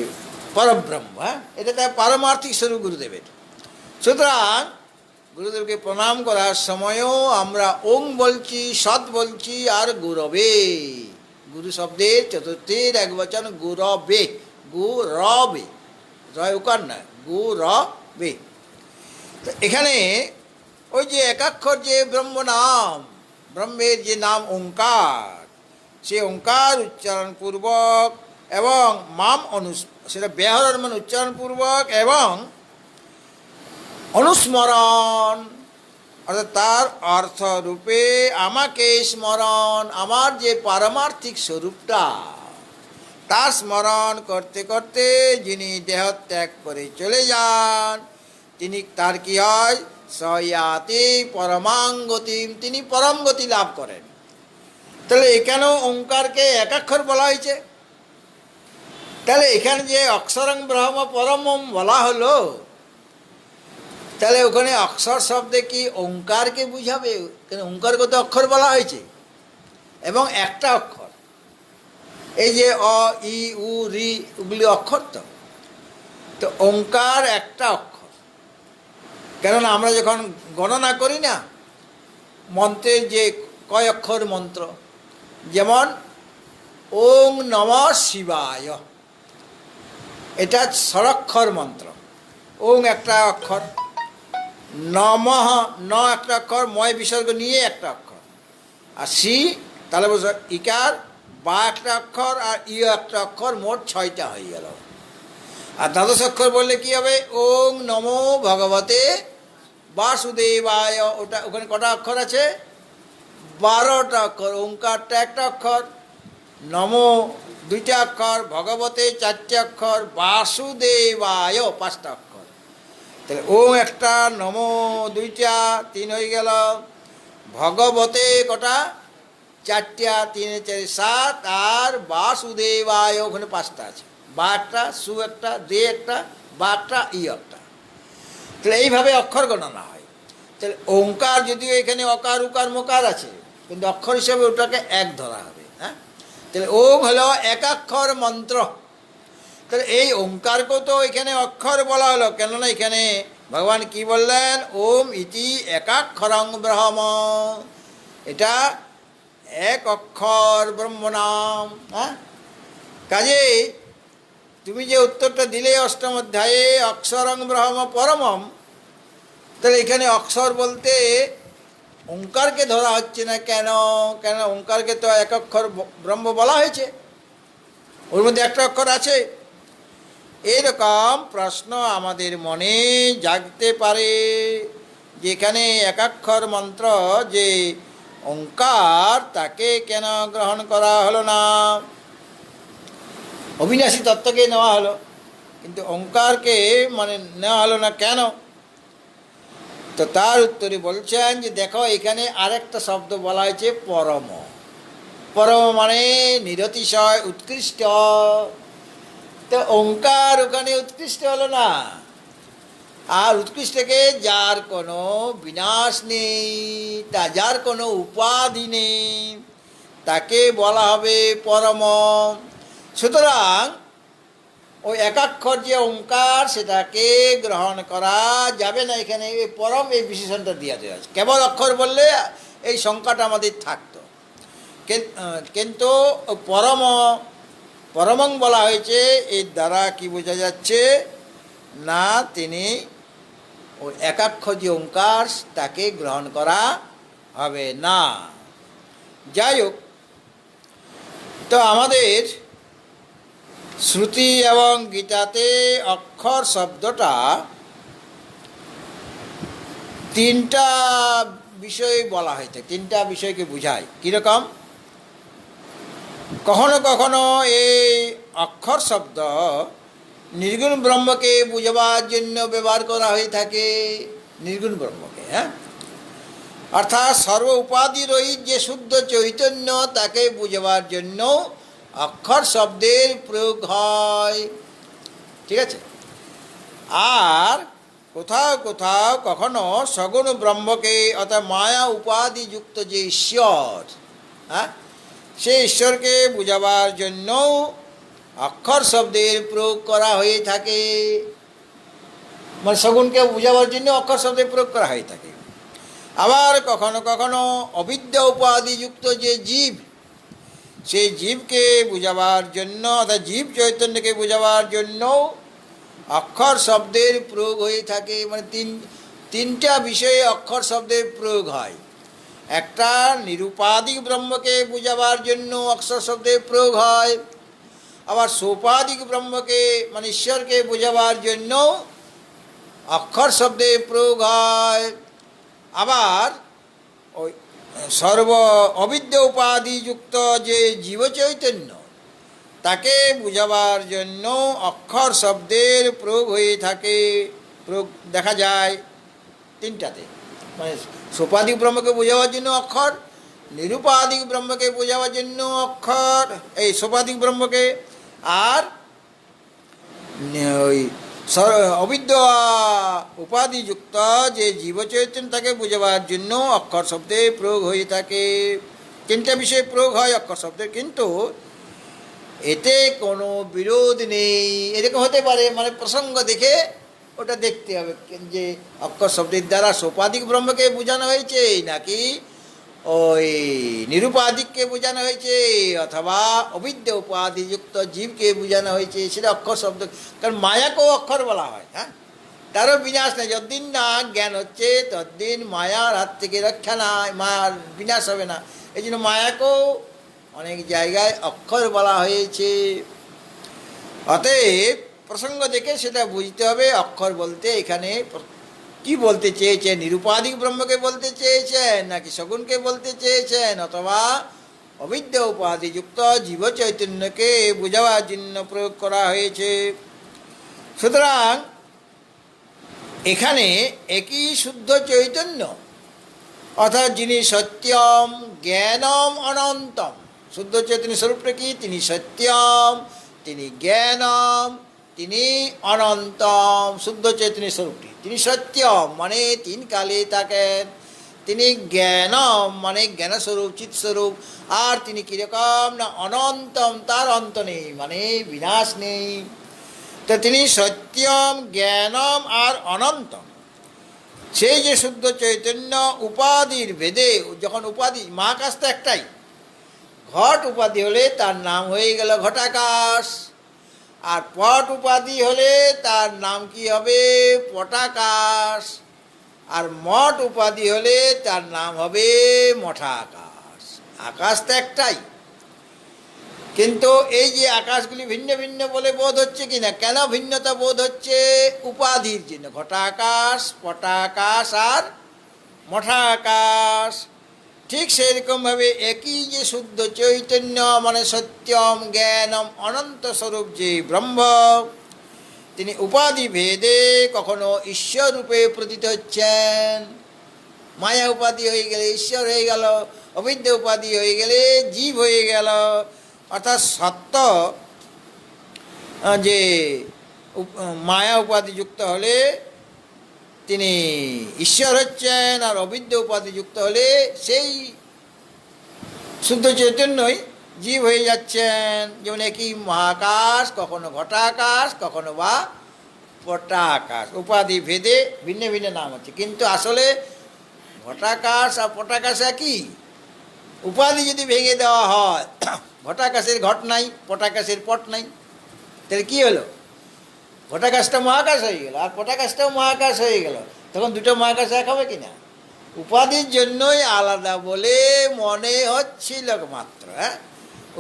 পরব্রহ্ম। হ্যাঁ, এটা তার পারমার্থিক স্বরূপ গুরুদেবের। সুতরাং গুরুদেবকে প্রণাম করার সময়ও আমরা ওং বলছি, সৎ বলছি, আর গুরবে, গুরু শব্দের চতুর্থীর এক বচন গুরবে, গুরবে, রয় উকার না, গুরবে। তো এখানে ওই যে একাক্ষর যে ব্রহ্ম নাম, ব্রহ্মের যে নাম ওঙ্কার, সে ওঙ্কার উচ্চারণপূর্বক এবং মাম সেটা ব্যাহরণ মানে উচ্চারণপূর্বক এবং অনুস্মরণ, অর্থাৎ তার অর্থরূপে আমাকে স্মরণ, আমার যে পারমার্থিক স্বরূপটা, তার স্মরণ করতে করতে যিনি দেহত্যাগ করে চলে যান, তিনি তার কি হয়? সয়াতি পরমাঙ্গতিম, তিনি পরম গতি লাভ করেন। তাহলে এখানেও ওঙ্কারকে একাক্ষর বলা হয়েছে। তাহলে এখানে যে অক্ষরং ব্রহ্ম পরমম বলা হলো, তাহলে ওখানে অক্ষর শব্দে কি ওঙ্কারকে বুঝাবে? কেন ওঙ্কারকে তো অক্ষর বলা হয়েছে এবং একটা অক্ষর। এই যে অ ই উ রি ওগুলি অক্ষর, তো তো ওঙ্কার একটা অক্ষর। কেননা আমরা যখন গণনা করি না মন্ত্রের যে কয় অক্ষর মন্ত্র, যেমন ওং নমঃ শিবায়, এটা ষড়ক্ষর মন্ত্র। ওং একটা অক্ষর, নমঃ ন একটা অক্ষর, ময় বিসর্গ নিয়ে একটা অক্ষর, আর শি তাহলে বলছো ইকার বা একটা অক্ষর আর ইয় একটা অক্ষর, মোট 6টা হয়ে গেল। আর দ্বাদশ অক্ষর বললে কি হবে? ওং নমো ভগবতে বাসুদেবায়, ওটা ওখানে কটা অক্ষর আছে? 12টা অক্ষর। ওঙ্কারটা একটা অক্ষর, নমো 2টা অক্ষর, ভগবতে 4টে অক্ষর, বাসুদেবায় 5টা অক্ষর। তাহলে ওং একটা, নমো 2টা, 3 হয়ে গেল। ভগবতে কটা? 4টা, 3 4 7, আর বাসুদেবায় ওখানে 5টা আছে। বা একটা, সু একটা, দে একটা, বা একটা, ই একটা। তাহলে এইভাবে অক্ষর গণনা হয়। তাহলে ওঙ্কার যদিও এখানে অকার উকার মকার আছে, কিন্তু অক্ষর হিসাবে ওটাকে এক ধরা হবে। হ্যাঁ, তাহলে ওং হলো একাক্ষর মন্ত্র। তাহলে এই ওঙ্কারকেও তো এখানে অক্ষর বলা হলো, কেননা এখানে ভগবান কি বললেন? ওম ইতি একাক্ষরং ব্রহ্ম, এটা এক অক্ষর ব্রহ্ম নাম। হ্যাঁ, কাজেই তুমি যে উত্তরটা দিলে অষ্টম অধ্যায়ে অক্ষরং ব্রহ্ম পরমম, তাহলে এখানে অক্ষর বলতে ওঙ্কারকে ধরা হচ্ছে না কেন? কেন ওঙ্কারকে তো এক অক্ষর ব্রহ্ম বলা হয়েছে, ওর মধ্যে একটা অক্ষর আছে। এরকম প্রশ্ন আমাদের মনে জাগতে পারে, যেখানে একাক্ষর মন্ত্র যে ওঙ্কার, তাকে কেন গ্রহণ করা হলো না? অবিনাশী তত্ত্বকে নেওয়া হলো, কিন্তু ওঙ্কারকে মানে নেওয়া হলো না কেন? তো তার উত্তরে বলছেন যে দেখো, এখানে আরেকটা শব্দ বলা হয়েছে পরম। পরম মানে নিরতিশয়, উৎকৃষ্ট। তো ওঙ্কার ওখানে উৎকৃষ্ট হলো না। আর উৎকৃষ্টকে যার কোনো বিনাশ নেই, তা যার কোনো উপাধি নেই, তাকে বলা হবে পরম। সুতরাং ওই একাক্ষর যে ওঙ্কার, সেটাকে গ্রহণ করা যাবে না। এখানে এই পরম এই বিশেষণটা দিয়ে দেওয়া আছে। কেবল অক্ষর বললে এই সংখ্যাটা আমাদের থাকতো, কিন্তু পরম পরমং বলা হয়েছে। এর দ্বারা কি বোঝা যাচ্ছে না? তিনি ওই একাক্ষর যে ওঙ্কার, তাকে গ্রহণ করা হবে না। যাই হোক, তো আমাদের শ্রুতি এবং গীতাতে অক্ষর শব্দটা 3টা বিষয় বলা হয়েছে, 3টা বিষয়কে বোঝায়। কীরকম? কখনো কখনো এই অক্ষর শব্দ নির্গুণ ব্রহ্মকে বোঝাবার জন্য ব্যবহার করা হয়ে থাকে। নির্গুণ ব্রহ্মকে, হ্যাঁ, অর্থাৎ সর্ব উপাধি রহিত যে শুদ্ধ চৈতন্য, তাকে বোঝাবার জন্য অক্ষর শব্দের প্রয়োগ হয়। ঠিক আছে? আর কোথাও কোথাও কখনো সগুণ ব্রহ্মকে, অর্থাৎ মায়া উপাধিযুক্ত যে ঈশ্বর, হ্যাঁ, সেই ঈশ্বরকে বোঝাবার জন্য অক্ষর শব্দের প্রয়োগ করা হয়ে থাকে। মানে সগুণকে বোঝাবার জন্য অক্ষর শব্দের প্রয়োগ করা হয়ে থাকে। আবার কখনো কখনো অবিদ্যা উপাধিযুক্ত যে জীব, সেই জীবকে বোঝাবার জন্য, অর্থাৎ জীব চৈতন্যকে বোঝাবার জন্য অক্ষর শব্দের প্রয়োগ হয়ে থাকে। মানে তিনটা বিষয়ে অক্ষর শব্দের প্রয়োগ হয়। একটা নিরুপাধিক ব্রহ্মকে বোঝাবার জন্য অক্ষর শব্দের প্রয়োগ হয়। আবার সোপাধিক ব্রহ্মকে মানে ঈশ্বরকে বোঝাবার জন্য অক্ষর শব্দের প্রয়োগ হয়। আবার ওই সর্ব অবিদ্যা উপাধিযুক্ত যে জীবচৈতন্য, তাকে বোঝাবার জন্য অক্ষর শব্দের প্রয়োগ হয়ে থাকে। প্রয়োগ দেখা যায় 3টাতে, মানে সোপাধিক ব্রহ্মকে বোঝাবার জন্য অক্ষর, নিরুপাধিক ব্রহ্মকে বোঝাবার জন্য অক্ষর, এই সোপাধিক ব্রহ্মকে, আর ওই অবিদ্যা উপাধিযুক্ত যে জীবচৈতন্য তাকে বোঝাবার জন্য অক্ষর শব্দে প্রয়োগ হয়ে থাকে। তিনটা বিষয়ে প্রয়োগ হয় অক্ষর শব্দের, কিন্তু এতে কোনো বিরোধ নেই। এরকম হতে পারে, মানে প্রসঙ্গ দেখে ওটা দেখতে হবে যে অক্ষর শব্দের দ্বারা সোপাধিক ব্রহ্মকে বোঝানো হয়েছে নাকি ওই নিরুপাধিককে বোঝানো হয়েছে অথবা অবিদ্যা উপাধিযুক্ত জীবকে বোঝানো হয়েছে, সেটা অক্ষর শব্দ। কারণ মায়াকেও অক্ষর বলা হয়, হ্যাঁ, তারও বিনাশ নেই। যতদিন না জ্ঞান হচ্ছে ততদিন মায়ার হাত থেকে রক্ষা নাই, মায়ার বিনাশ হবে না। এই জন্য মায়াকেও অনেক জায়গায় অক্ষর বলা হয়েছে। অতএব প্রসঙ্গ দেখে সেটা বুঝতে হবে। অক্ষর বলতে এখানে কি বলতে চেয়েছেন? নিরুপাধিক ব্রহ্মকে বলতে চেয়েছেন নাকি সগুণকে বলতে চেয়েছেন অথবা অবিদ্যা উপাধিযুক্ত জীব চৈতন্যকে বোঝাবার জন্য প্রয়োগ করা হয়েছে। সুতরাং এখানে একই শুদ্ধ চৈতন্য, অর্থাৎ যিনি সত্যম জ্ঞানম অনন্তম। শুদ্ধ চৈতন্য স্বরূপটা কি? তিনি সত্যম, তিনি জ্ঞানম, তিনি অনন্তম। শুদ্ধ চৈতন্য স্বরূপটি তিনি সত্যম মানে তিন কালে থাকেন, তিনি জ্ঞানম মানে জ্ঞানস্বরূপ চিৎস্বরূপ, আর তিনি কীরকম না অনন্তম, তার অন্ত নেই মানে বিনাশ নেই। তো তিনি সত্যম জ্ঞানম আর অনন্তম। সেই যে শুদ্ধ চৈতন্য উপাধির ভেদে, যখন উপাধি মহাকাশ তো একটাই, ঘট উপাধি হলে তার নাম হয়ে গেল ঘটাকাশ, আর পট উপাধি হলে তার নাম কি হবে? পটাকাশ, আর মঠ উপাধি হলে তার নাম হবে মঠাকাশ। আকাশ তো একটাই, কিন্তু এই যে আকাশগুলি ভিন্ন ভিন্ন বলে বোধ হচ্ছে কি না? কেন ভিন্নতা বোধ হচ্ছে? উপাধির জন্য। ঘটাকাশ, পটাকাশ আর মঠাকাশ। ঠিক সেরকমভাবে একই যে শুদ্ধ চৈতন্য মানে সত্যম জ্ঞানম অনন্ত স্বরূপ যে ব্রহ্ম, তিনি উপাধি ভেদে কখনো ঈশ্বর রূপে প্রতীত হচ্ছেন। মায়া উপাধি হয়ে গেলে ঈশ্বর হয়ে গেল, অবিদ্যা উপাধি হয়ে গেলে জীব হয়ে গেল। অর্থাৎ সত্য যে মায়া উপাধিযুক্ত হলে তিনি ঈশ্বর হচ্ছেন, আর অবিদ্যা উপাধিযুক্ত হলে সেই শুদ্ধ চৈতন্যই জীব হয়ে যাচ্ছেন। যেমন একই মহাকাশ কখনো ঘটাকাশ, কখনো বা পটাকাশ। উপাধি ভেদে ভিন্ন ভিন্ন নাম হচ্ছে, কিন্তু আসলে ঘটাকাশ আর পটাকাশ একই। উপাধি যদি ভেঙে দেওয়া হয়, ঘটাকাশের ঘট নাই, পটাকাশের পট নাই, তাহলে কী হলো? ঘটাকাশটা মহাকাশ হয়ে গেল আর পটাকাশটাও মহাকাশ হয়ে গেল। তখন দুটো মহাকাশ এক হবে কি না? উপাধির জন্যই আলাদা বলে মনে হচ্ছিল মাত্র। হ্যাঁ,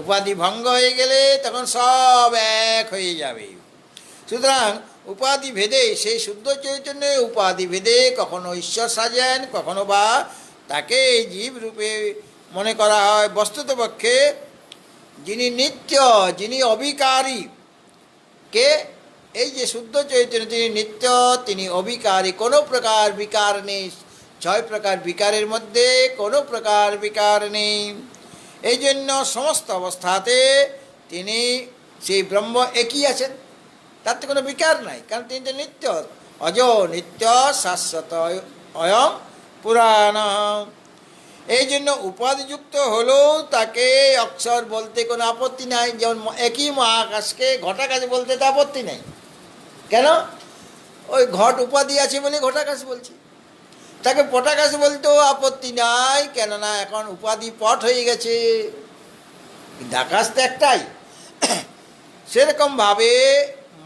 উপাধি ভঙ্গ হয়ে গেলে তখন সব এক হয়ে যাবে। সুতরাং উপাধি ভেদে সেই শুদ্ধ চৈতন্য উপাধি ভেদে কখনো ঈশ্বর সাজেন, কখনো বা তাকে জীব রূপে মনে করা হয়। বস্তুতপক্ষে যিনি নিত্য, যিনি অবিকারী, কে? এই যে শুদ্ধ চৈতন্য, তিনি নিত্য, তিনি অবিকারী, কোনো প্রকার বিকার নেই। 6 প্রকার বিকারের মধ্যে কোনো প্রকার বিকার নেই। এই জন্য সমস্ত অবস্থাতে তিনি সেই ব্রহ্ম একই আছেন, তাতে কোনো বিকার নাই, কারণ তিনি তো নিত্য। অজ নিত্য শাশ্বত অয়ং পুরাণ। এই জন্য উপাধিযুক্ত হলেও তাকে অক্ষর বলতে কোনো আপত্তি নাই। যেমন একই মহাকাশকে ঘটাকাশ বলতে তো আপত্তি নেই। কেন? ওই ঘট উপাধি আছে বলে ঘটাকাশ বলছি। তাকে পটাকাশ বলতেও আপত্তি নাই, কেননা এখন উপাধি পট হয়ে গেছে, আকাশ তো একটাই। সেরকমভাবে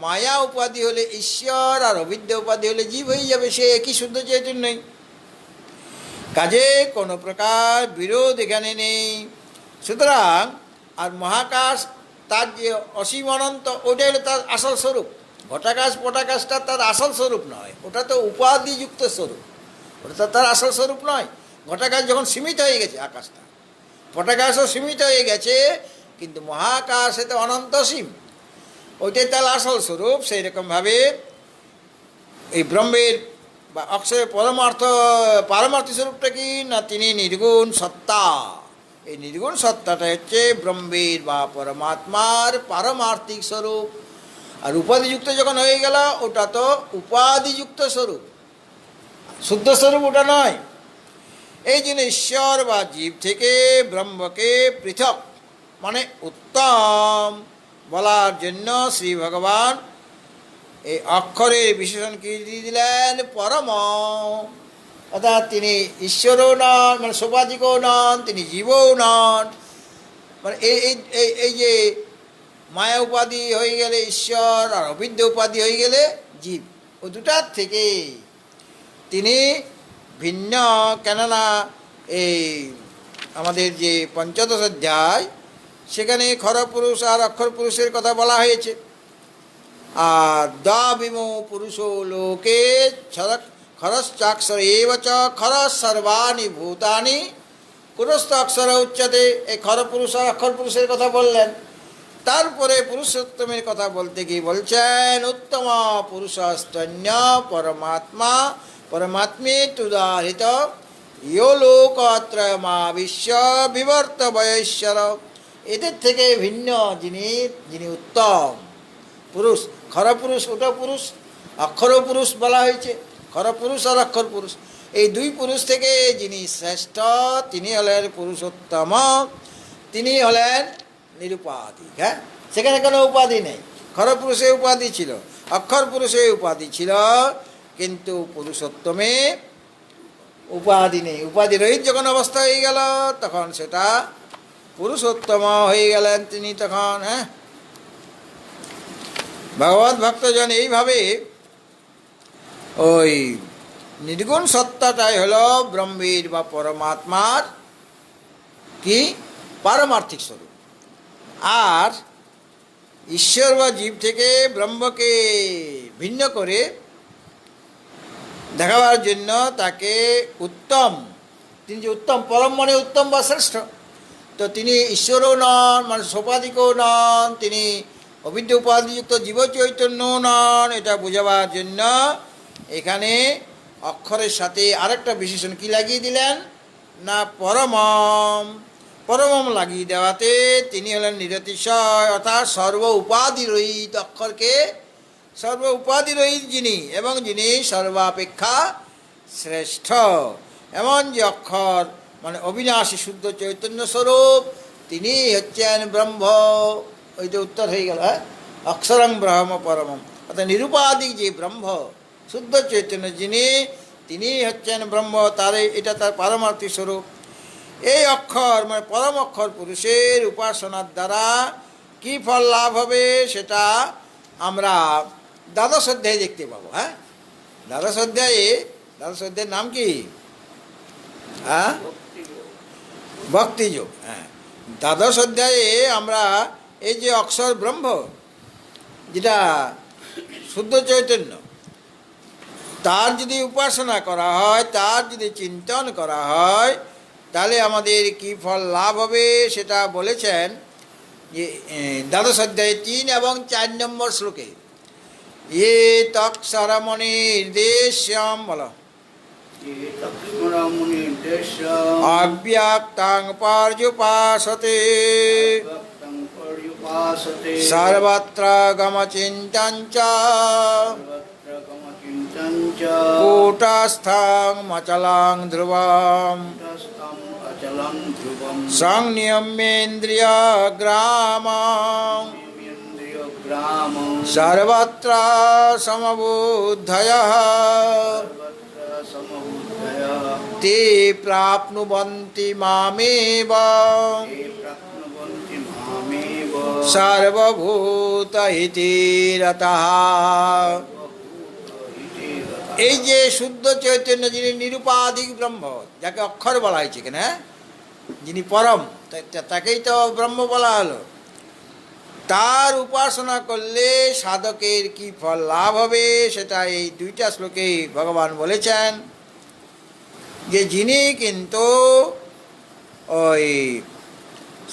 মায়া উপাধি হলে ঈশ্বর আর অবিদ্যা উপাধি হলে জীব হয়ে যাবে, সে একই শুদ্ধ চৈতন্যই। কাজে কোনো প্রকার বিরোধ এখানে নেই। সুতরাং আর মহাকাশ তার যে অসীম অনন্ত, ওটাই হলো তার আসল স্বরূপ। ঘটাকাশ পটাকাশটা তার আসল স্বরূপ নয়, ওটা তো উপাধিযুক্ত স্বরূপ, ওটা তো তার আসল স্বরূপ নয়। ঘটাকাশ যখন সীমিত হয়ে গেছে আকাশটা, পটাকাশও সীমিত হয়ে গেছে, কিন্তু মহাকাশে তো অনন্ত সীম, ওইটাই তার আসল স্বরূপ। সেই রকমভাবে এই ব্রহ্মের বা অক্ষরের পারমার্থিক স্বরূপটা কি না? তিনি নির্গুণ সত্তা। এই নির্গুণ সত্তাটা হচ্ছে ব্রহ্মের বা পরমাত্মার পারমার্থিক স্বরূপ। আর উপাধিযুক্ত যখন হয়ে গেল ওটা তো উপাধিযুক্ত স্বরূপ, শুদ্ধ স্বরূপ ওটা নয়। এই জন্য ঈশ্বর বা জীব থেকে ব্রহ্মকে পৃথক মানে উত্তম বলার জন্য শ্রী ভগবান এই অক্ষরের বিশেষণ কি দিয়ে দিলেন? পরম। অর্থাৎ তিনি ঈশ্বরও নন, মানে সোপাধিকও নন, তিনি জীবও নন। মানে এই এই এই যে মায়া উপাধি হয়ে গেলে ঈশ্বর, আর অবিদ্যা উপাধি হয়ে গেলে জীব, ও দুটার থেকে তিনি ভিন্ন। কেননা এই আমাদের যে পঞ্চদশ অধ্যায় সেখানে খরপুরুষ আর অক্ষর পুরুষের কথা বলা হয়েছে। আর দ্বিমো পুরুষো লোকে খরশ্চাক্ষর এবচ খর সর্বাণি ভূতানি পুরুষ অক্ষর উচ্চতে। এই খরপুরুষ আর অক্ষর পুরুষের কথা বললেন। তারপরে পুরুষোত্তমের কথা বলতে গিয়ে বলছেন উত্তম পুরুষস্তন্য পরমাত্মা পরমাত্মে তুদাহৃত ইয় লোকত্রয়মা বিশ্ব বিবর্ত বয়শ্বর। এদের থেকে ভিন্ন যিনি উত্তম পুরুষ। খরপুরুষ ওটা পুরুষ, অক্ষরও পুরুষ বলা হয়েছে, খরপুরুষ আর অক্ষর পুরুষ। এই দুই পুরুষ থেকে যিনি শ্রেষ্ঠ তিনি হলেন পুরুষোত্তম, তিনি হলেন নিরুপাধিক। হ্যাঁ, সেখানে কোনো উপাধি নেই। খরপুরুষে উপাধি ছিল, অক্ষর পুরুষে উপাধি ছিল, কিন্তু পুরুষোত্তমে উপাধি নেই। উপাধি রহিত যখন অবস্থা হয়ে গেল তখন সেটা পুরুষোত্তম হয়ে গেলেন তিনি তখন। হ্যাঁ, ভগবত ভক্তজন এইভাবে ওই নির্গুণ সত্তাটাই হলো ব্রহ্মের বা পরমাত্মার কি পারমার্থিক স্বরূপ। আর ঈশ্বর বা জীব থেকে ব্রহ্মকে ভিন্ন করে দেখাবার জন্য তাকে উত্তম, তিনি যে উত্তম, পরম মানে উত্তম বা শ্রেষ্ঠ, তো তিনি ঈশ্বরও নন, মানে সোপাধিকও নন, তিনি অবিদ্যা উপাধিযুক্ত জীব চৈতন্যও নন। এটা বোঝাবার জন্য এখানে অক্ষরের সাথে আরেকটা বিশেষণ কি লাগিয়ে দিলেন না পরমম। পরমম লাগিয়ে দেওয়াতে তিনি হলেন নিরতিশয়, অর্থাৎ সর্ব উপাধি রহিত। অক্ষরকে সর্ব উপাধি রহিত যিনি, এবং যিনি সর্বাপেক্ষা শ্রেষ্ঠ। এমন যে অক্ষর মানে অবিনাশী শুদ্ধ চৈতন্য স্বরূপ, তিনি হচ্ছেন ব্রহ্ম। ওই যে উত্তর হয়ে গেল। হ্যাঁ, অক্ষরং ব্রহ্ম পরমম, অর্থাৎ নিরুপাধিক যে ব্রহ্ম শুদ্ধ চৈতন্য যিনি, তিনি হচ্ছেন ব্রহ্ম। এটা তার পারমার্থিক স্বরূপ। এই অক্ষর মানে পরম অক্ষর পুরুষের উপাসনার দ্বারা কি ফল লাভ হবে সেটা আমরা দ্বাদশ অধ্যায়ে দেখতে পাবো। হ্যাঁ, দ্বাদশ অধ্যায়ের নাম কি? হ্যাঁ, ভক্তিযোগ। হ্যাঁ, দ্বাদশ অধ্যায়ে আমরা এই যে অক্ষর ব্রহ্ম যেটা শুদ্ধ চৈতন্য, তার যদি উপাসনা করা হয়, তার যদি চিন্তন করা হয়, তাহলে আমাদের কি ফল লাভ হবে সেটা বলেছেন যে দ্বাদশ অধ্যায়ে 3 এবং 4 নম্বর শ্লোকে। এ তৎসরমনির্দেশ্যম বলো অব্যক্তাং পর্যুপাসতে সর্বত্র গমচিন্তঞ্চ কূটস্থং মচলং ধ্রুবম সংনিয়মেন্দ্রিয় গ্রামং সর্বত্র সমবুদ্ধয়ঃ ते प्राप्नुवन्ति मामेव সর্বভূতহিতিরতঃ। এই যে শুদ্ধ চৈতন্য যিনি নিরুপাধিক ব্রহ্ম, যাকে অক্ষর বলা হয়েছে কেন, যিনি পরম, তাকেই তো ব্রহ্ম বলা হলো। তার উপাসনা করলে সাধকের কি ফল লাভ হবে সেটা এই 2টা শ্লোকে ভগবান বলেছেন। যে যিনি কিন্তু ওই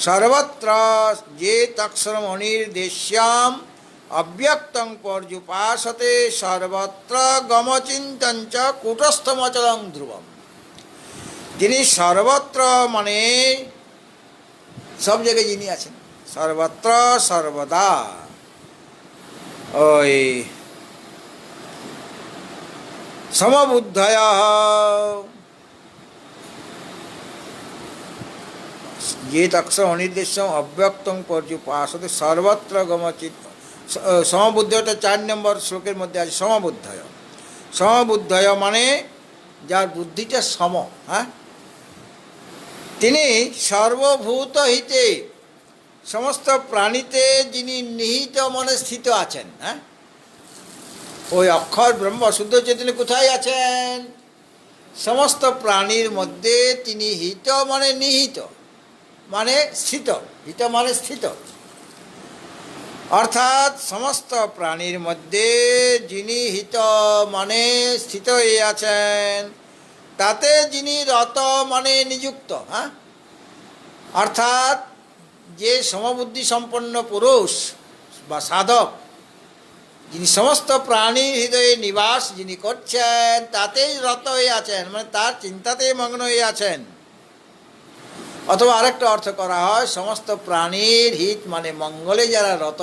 সর্বত্র যে তৎসরম অনির্দেশ্যম অব্যক্তং পর্যুপাসতে সর্বত্র গমচিন্তঞ্চ কূটস্থমচলং ধ্রুবম। যিনি সর্বত্র মানে সব জায়গায় যিনি আছেন, সর্বত্র সর্বদা, ওই সমবুদ্ধয় যে তক্ষ অনির্দেশ্যম অব্যক্তং পর্যুপাসতে সর্বত্র গমচিত। সমবুদ্ধয়টা 4 নম্বর শ্লোকের মধ্যে আছে। সমবুদ্ধয়, সমবুদ্ধয় মানে যার বুদ্ধিটা সম, হ্যাঁ, তিনি সর্বভূত হিতে, সমস্ত প্রাণীতে যিনি নিহিত মনে স্থিত আছেন। হ্যাঁ, ওই অক্ষর ব্রহ্ম শুদ্ধ চৈতন্য কোথায় আছেন? সমস্ত প্রাণীর মধ্যে তিনি হিত মানে নিহিত মানে স্থিত, হিত মানে স্থিত, অর্থাৎ সমস্ত প্রাণীর মধ্যে যিনি হিত মানে স্থিত হয়ে আছেন, তাতে যিনি রত মানে নিযুক্ত। হ্যাঁ, অর্থাৎ যে সমবুদ্ধি সম্পন্ন পুরুষ বা সাধক, যিনি সমস্ত প্রাণীর হৃদয়ে নিবাস যিনি করছেন, তাতেই রত হয়ে আছেন, মানে তার চিন্তাতেই মগ্ন হয়ে আছেন। অথবা আরেকটা অর্থ করা হয়, সমস্ত প্রাণীর হিত মানে মঙ্গলে যারা রত।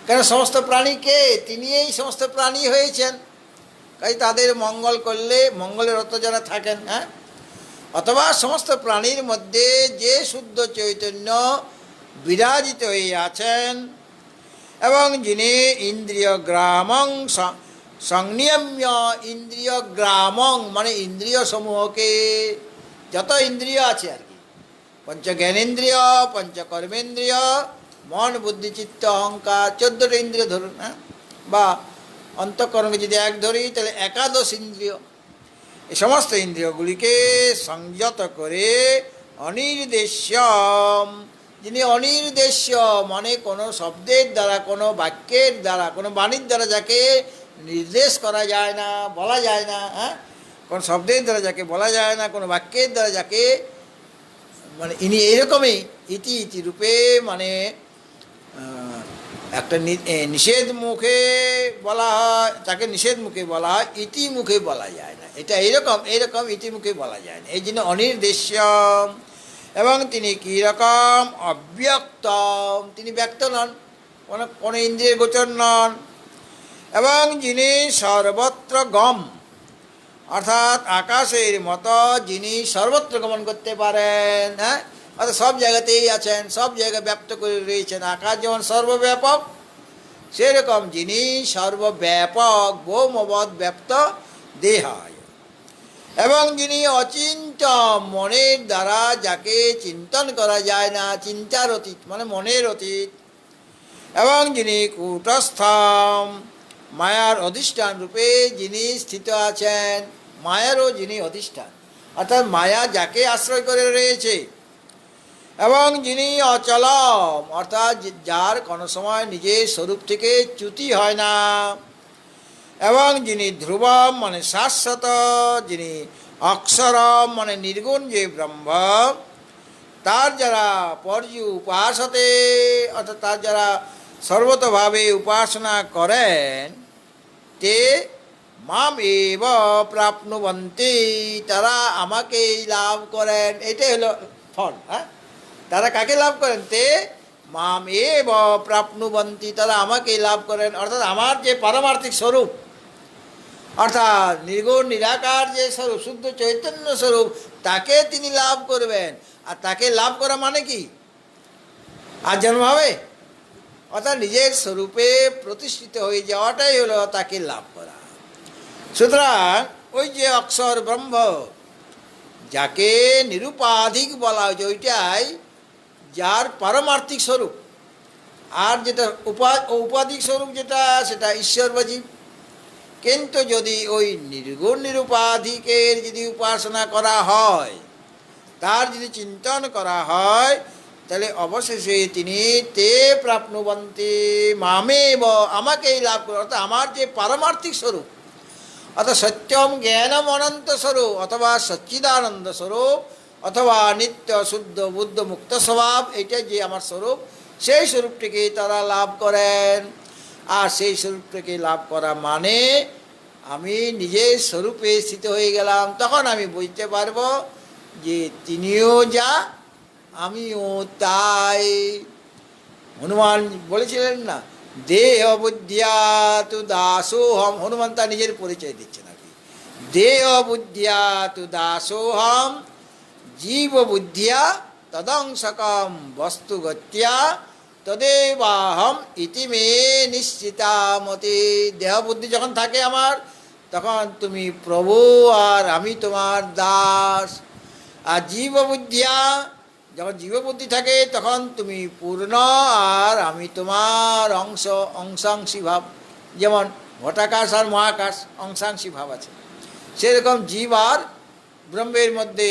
কেন সমস্ত প্রাণী কে? তিনি এই সমস্ত প্রাণী হয়েছেন, তাই তাদের মঙ্গল করলে মঙ্গলে রত যারা থাকেন। হ্যাঁ, অথবা সমস্ত প্রাণীর মধ্যে যে শুদ্ধ চৈতন্য বিরাজিত হয়ে আছেন এবং যিনি ইন্দ্রিয় গ্রামং সংনিয়ম্য, ইন্দ্রিয় গ্রামং মানে ইন্দ্রিয় সমূহকে, যত ইন্দ্রিয় আছে আর কি, পঞ্চ জ্ঞানেন্দ্রিয়, পঞ্চ কর্মেন্দ্রিয়, মন বুদ্ধি চিত্ত অহংকার, 14টা ইন্দ্রিয় ধরুন। হ্যাঁ, বা অন্তঃকরণকে যদি এক ধরি তাহলে একাদশ ইন্দ্রিয়। এই সমস্ত ইন্দ্রিয়গুলিকে সংযত করে অনির্দেশ্যম, যিনি অনির্দেশ্য মানে কোনো শব্দের দ্বারা, কোনো বাক্যের দ্বারা, কোনো বাণীর দ্বারা যাকে নির্দেশ করা যায় না, বলা যায় না। হ্যাঁ, কোনো শব্দের দ্বারা যাকে বলা যায় না, কোনো বাক্যের দ্বারা যাকে, মানে ইনি এইরকমই ইতি ইতি রূপে, মানে একটা নিষেধ মুখে বলা হয়, তাকে নিষেধ মুখে বলা হয়, ইতি মুখে বলা যায় না। এটা এইরকম এইরকম ইতি মুখে বলা যায় না, এই জন্য অনির্দেশ্যম। এবং তিনি কীরকম? অব্যক্তম, তিনি ব্যক্ত নন, কোনো ইন্দ্রিয়ের গোচর নন। এবং যিনি সর্বত্র গম, অর্থাৎ আকাশের মতো যিনি সর্বত্র গমন করতে পারেন। হ্যাঁ, অর্থাৎ সব জায়গাতেই আছেন, সব জায়গায় ব্যপ্ত করে রয়েছেন। আকাশ যেমন সর্বব্যাপক, সেরকম যিনি সর্বব্যাপক, ভৌমবৎ ব্যপ্ত দেহায়। এবং যিনি অচিন্ত, মনের দ্বারা যাকে চিন্তন করা যায় না, চিন্তার অতীত মানে মনের অতীত। এবং যিনি কূটস্থম, মায়ার অধিষ্ঠান রূপে যিনি স্থিত আছেন, মায়ারও যিনি অধিষ্ঠান, অর্থাৎ মায়া যাকে আশ্রয় করে রয়েছে। এবং যিনি অচলম, অর্থাৎ যার কোনো সময় নিজের স্বরূপ থেকে চ্যুতি হয় না। এবং যিনি ধ্রুবম মানে শাশ্বত, যিনি অক্ষরম মানে নির্গুণ যে ব্রহ্ম, তার যারা উপাসতে, অর্থাৎ তার যারা সর্বতভাবে উপাসনা করেন, তে মাম এব প্রাপ্নুবন্তি, তারা আমাকেই লাভ করেন। এটাই হলো ফল। হ্যাঁ, তারা কাকে লাভ করেন? তে মাম এব প্রাপ্নুবন্তি, তারা আমাকেই লাভ করেন, অর্থাৎ আমার যে পারমার্থিক স্বরূপ, অর্থাৎ নির্গুণ নিরাকার যে স্বরূপ, শুদ্ধ চৈতন্য স্বরূপ, তাকে তিনি লাভ করবেন। আর তাকে লাভ করা মানে কি? আর জন্ম হবে, অর্থাৎ নিজের স্বরূপে প্রতিষ্ঠিত হয়ে যাওয়াটাই হলো তাকে লাভ করা। সুতরাং ওই যে অক্ষর ব্রহ্ম, যাকে নিরুপাধিক বলা হয়েছে, ওইটাই যার পারমার্থিক স্বরূপ। আর যেটা উপাধিক স্বরূপ যেটা, সেটা ঈশ্বর বা জীব। কিন্তু যদি ওই নির্গুণ নিরুপাধিকের যদি উপাসনা করা হয়, তার যদি চিন্তন করা হয়, তাহলে অবশেষে তিনি তে প্রাপ্নুবন্তি মামেব, আমাকেই লাভ করে, অর্থাৎ আমার যে পারমার্থিক স্বরূপ, অর্থাৎ সত্যম জ্ঞানম অনন্ত স্বরূপ, অথবা সচ্চিদানন্দ স্বরূপ, অথবা নিত্য শুদ্ধ বুদ্ধ মুক্ত স্বভাব, এটা যে আমার স্বরূপ, সেই স্বরূপটিকেই তারা লাভ করেন। আর সেই স্বরূপটাকে লাভ করা মানে আমি নিজের স্বরূপে স্থিত হয়ে গেলাম। তখন আমি বুঝতে পারবো যে তিনিও যা, আমিও তাই। হনুমান বলেছিলেন না, দেহ বুদ্ধিয়া তু দাসোহম, হনুমান তার নিজের পরিচয় দিচ্ছেন আর কি। দেহ বুদ্ধিয়া তু দাসোহম জীব বুদ্ধিয়া তদংশকম বস্তুগত্যা তদেবাহম ইতি মে নিশ্চিতা মতে। দেহ বুদ্ধি যখন থাকে আমার, তখন তুমি প্রভু আর আমি তোমার দাস। আর জীব বুদ্ধিয়া, যখন জীববুদ্ধি থাকে তখন তুমি পূর্ণ আর আমি তোমার অংশ, অংশাংশী ভাব। যেমন ঘটাকাশ আর মহাকাশ অংশাংশী ভাব আছে, সেরকম জীব আর ব্রহ্মের মধ্যে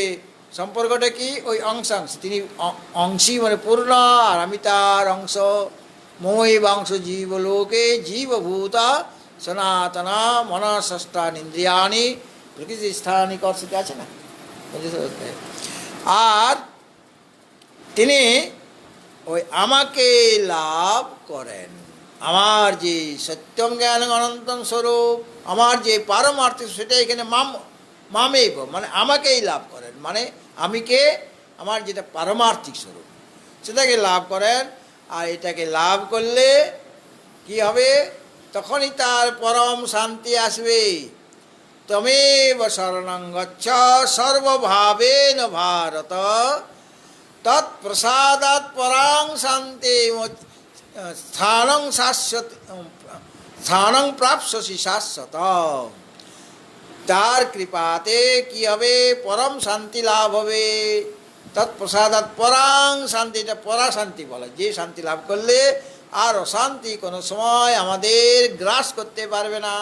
সম্পর্কটা কি? ওই অংশাংশ। তিনি অংশী মানে পূর্ণ, আর আমি তার অংশ। মমৈবাংশ জীবলোকে জীবভূতা সনাতনা মনসষ্ঠান ইন্দ্রিয়াণি প্রকৃতি স্থানী কর্ষিতে আছে না। আর তিনি ওই আমাকে লাভ করেন, আমার যে সত্যম জ্ঞান অনন্তম স্বরূপ, আমার যে পারমার্থিক, সেটা এখানে মামেব মানে আমাকেই লাভ করেন, মানে আমিকে, আমার যেটা পারমার্থিক স্বরূপ সেটাকে লাভ করেন। আর এটাকে লাভ করলে কি হবে? তখনই তার পরম শান্তি আসবে। তমেব শরণং গচ্ছ সর্বভাবেন ভারত তৎপ্রসাদাৎ পরাং শান্তি স্থানং শাশ্বত স্থানং প্রাপ্স্যসি শাশ্বত। তার কৃপাতে কি হবে? পরম শান্তি লাভ হবে। তৎপ্রসাদাৎ পরাং শান্তি, এটা পরা শান্তি বলে, যে শান্তি লাভ করলে আর অশান্তি কোনো সময় আমাদের গ্রাস করতে পারবে না।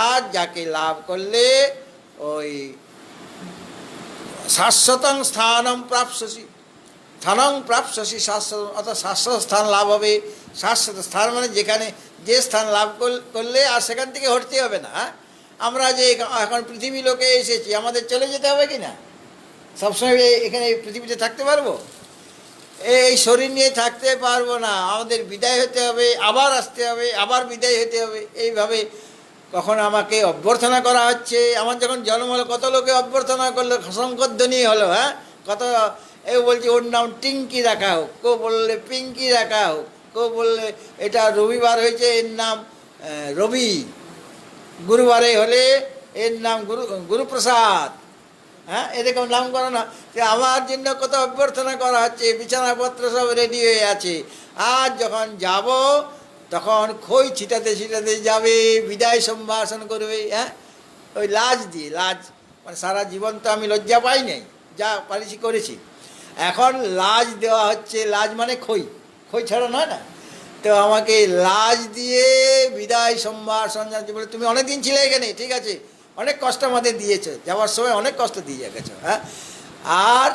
আর যাকে লাভ করলে ওই শাশ্বতং স্থানং প্রাপ্স্যসি, স্থানং প্রাপ্স্যসি শাশ্বত, অর্থাৎ শাশ্বত স্থান লাভ হবে। শাশ্বত স্থান মানে যেখানে, যে স্থান লাভ করলে আর সেখান থেকে হটতে হবে না। আমরা যে এখন পৃথিবী লোকে এসেছি, আমাদের চলে যেতে হবে কি না? সবসময় এখানে পৃথিবীতে থাকতে পারবো? এই শরীর নিয়ে থাকতে পারবো না, আমাদের বিদায় হতে হবে, আবার আসতে হবে, আবার বিদায় হতে হবে। এইভাবে কখন আমাকে অভ্যর্থনা করা হচ্ছে। আমার যখন জন্ম হলো, কত লোকে অভ্যর্থনা করলো, শঙ্করধ্বনি হলো। হ্যাঁ, কত এ বলছে ওর নাম টিঙ্কি রাখা হোক, কেউ বললে পিঙ্কি রাখা হোক, কেউ বললে এটা রবিবার হয়েছে এর নাম রবি, গুরুবারে হলে এর নাম গুরুপ্রসাদ। হ্যাঁ, এরকম নামকরণ। আমার জন্য কত অভ্যর্থনা করা হচ্ছে, বিছানাপত্র সব রেডি হয়ে আছে। আর যখন যাব তখন খই ছিটাতে ছিটাতে যাবে, বিদায় সম্ভাষণ করবে। হ্যাঁ, ওই লাজ দিয়ে, লাজ মানে সারা জীবন তো আমি লজ্জা পাই নাই, যা পারিছি করেছি। এখন লাজ দেওয়া হচ্ছে, লাজ মানে খই, খই ছাড়া নয় না। তো আমাকে লাজ দিয়ে বিদায় সম্ভাষণ জানতে বলে, তুমি অনেক দিন ছিলে এখানে, ঠিক আছে, অনেক কষ্ট আমাদের দিয়েছো, যাওয়ার সময় অনেক কষ্ট দিয়ে গেছো। হ্যাঁ, আর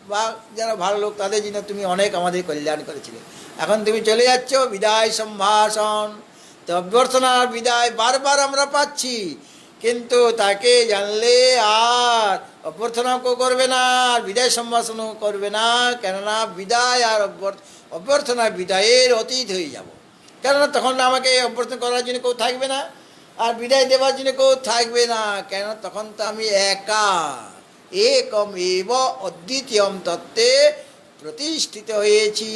বা যারা ভালো লোক তাদের জন্য তুমি অনেক আমাদের কল্যাণ করেছিলে। এখন তুমি চলে যাচ্ছ, বিদায় সম্ভাষণ। তো অভ্যর্থনার বিদায় বারবার আমরা পাচ্ছি, কিন্তু তাকে জানলে আর অভ্যর্থনাও করবে না, আর বিদায় সম্ভাষণও করবে না। কেননা বিদায় আর অভ্যর্থনা বিদায়ের অতীত হয়ে যাব। কেননা তখন আমাকে অভ্যর্থনা করার জন্য কেউ থাকবে না, আর বিদায় দেওয়ার জন্য কেউ থাকবে না। কেন? তখন তো আমি একা, একম এব অদ্বিতীয়ম তত্ত্বে প্রতিষ্ঠিত হয়েছি।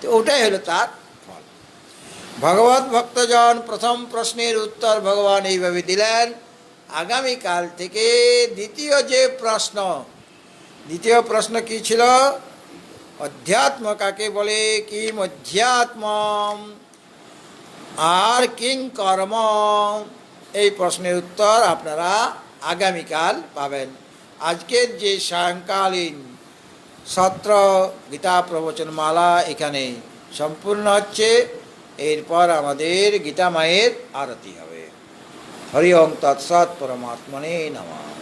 তো ওটাই হলো তার ফল। ভগবত ভক্তজন প্রথম প্রশ্নের উত্তর ভগবান এইভাবে দিলেন। আগামীকাল থেকে দ্বিতীয় যে প্রশ্ন, দ্বিতীয় প্রশ্ন কি ছিল? অধ্যাত্ম কাকে বলে, কিম অধ্যাত্ম আর কিং কর্ম? এই প্রশ্নের উত্তর আপনারা আগামীকাল পাবেন। আজকের যে সায়ংকালীন সত্র গীতা প্রবচন মালা এখানে সম্পূর্ণ হচ্ছে। এরপর আমাদের গীতা মায়ের আরতি হবে। হরি ওম তৎসৎ পরমাত্মনে নমঃ।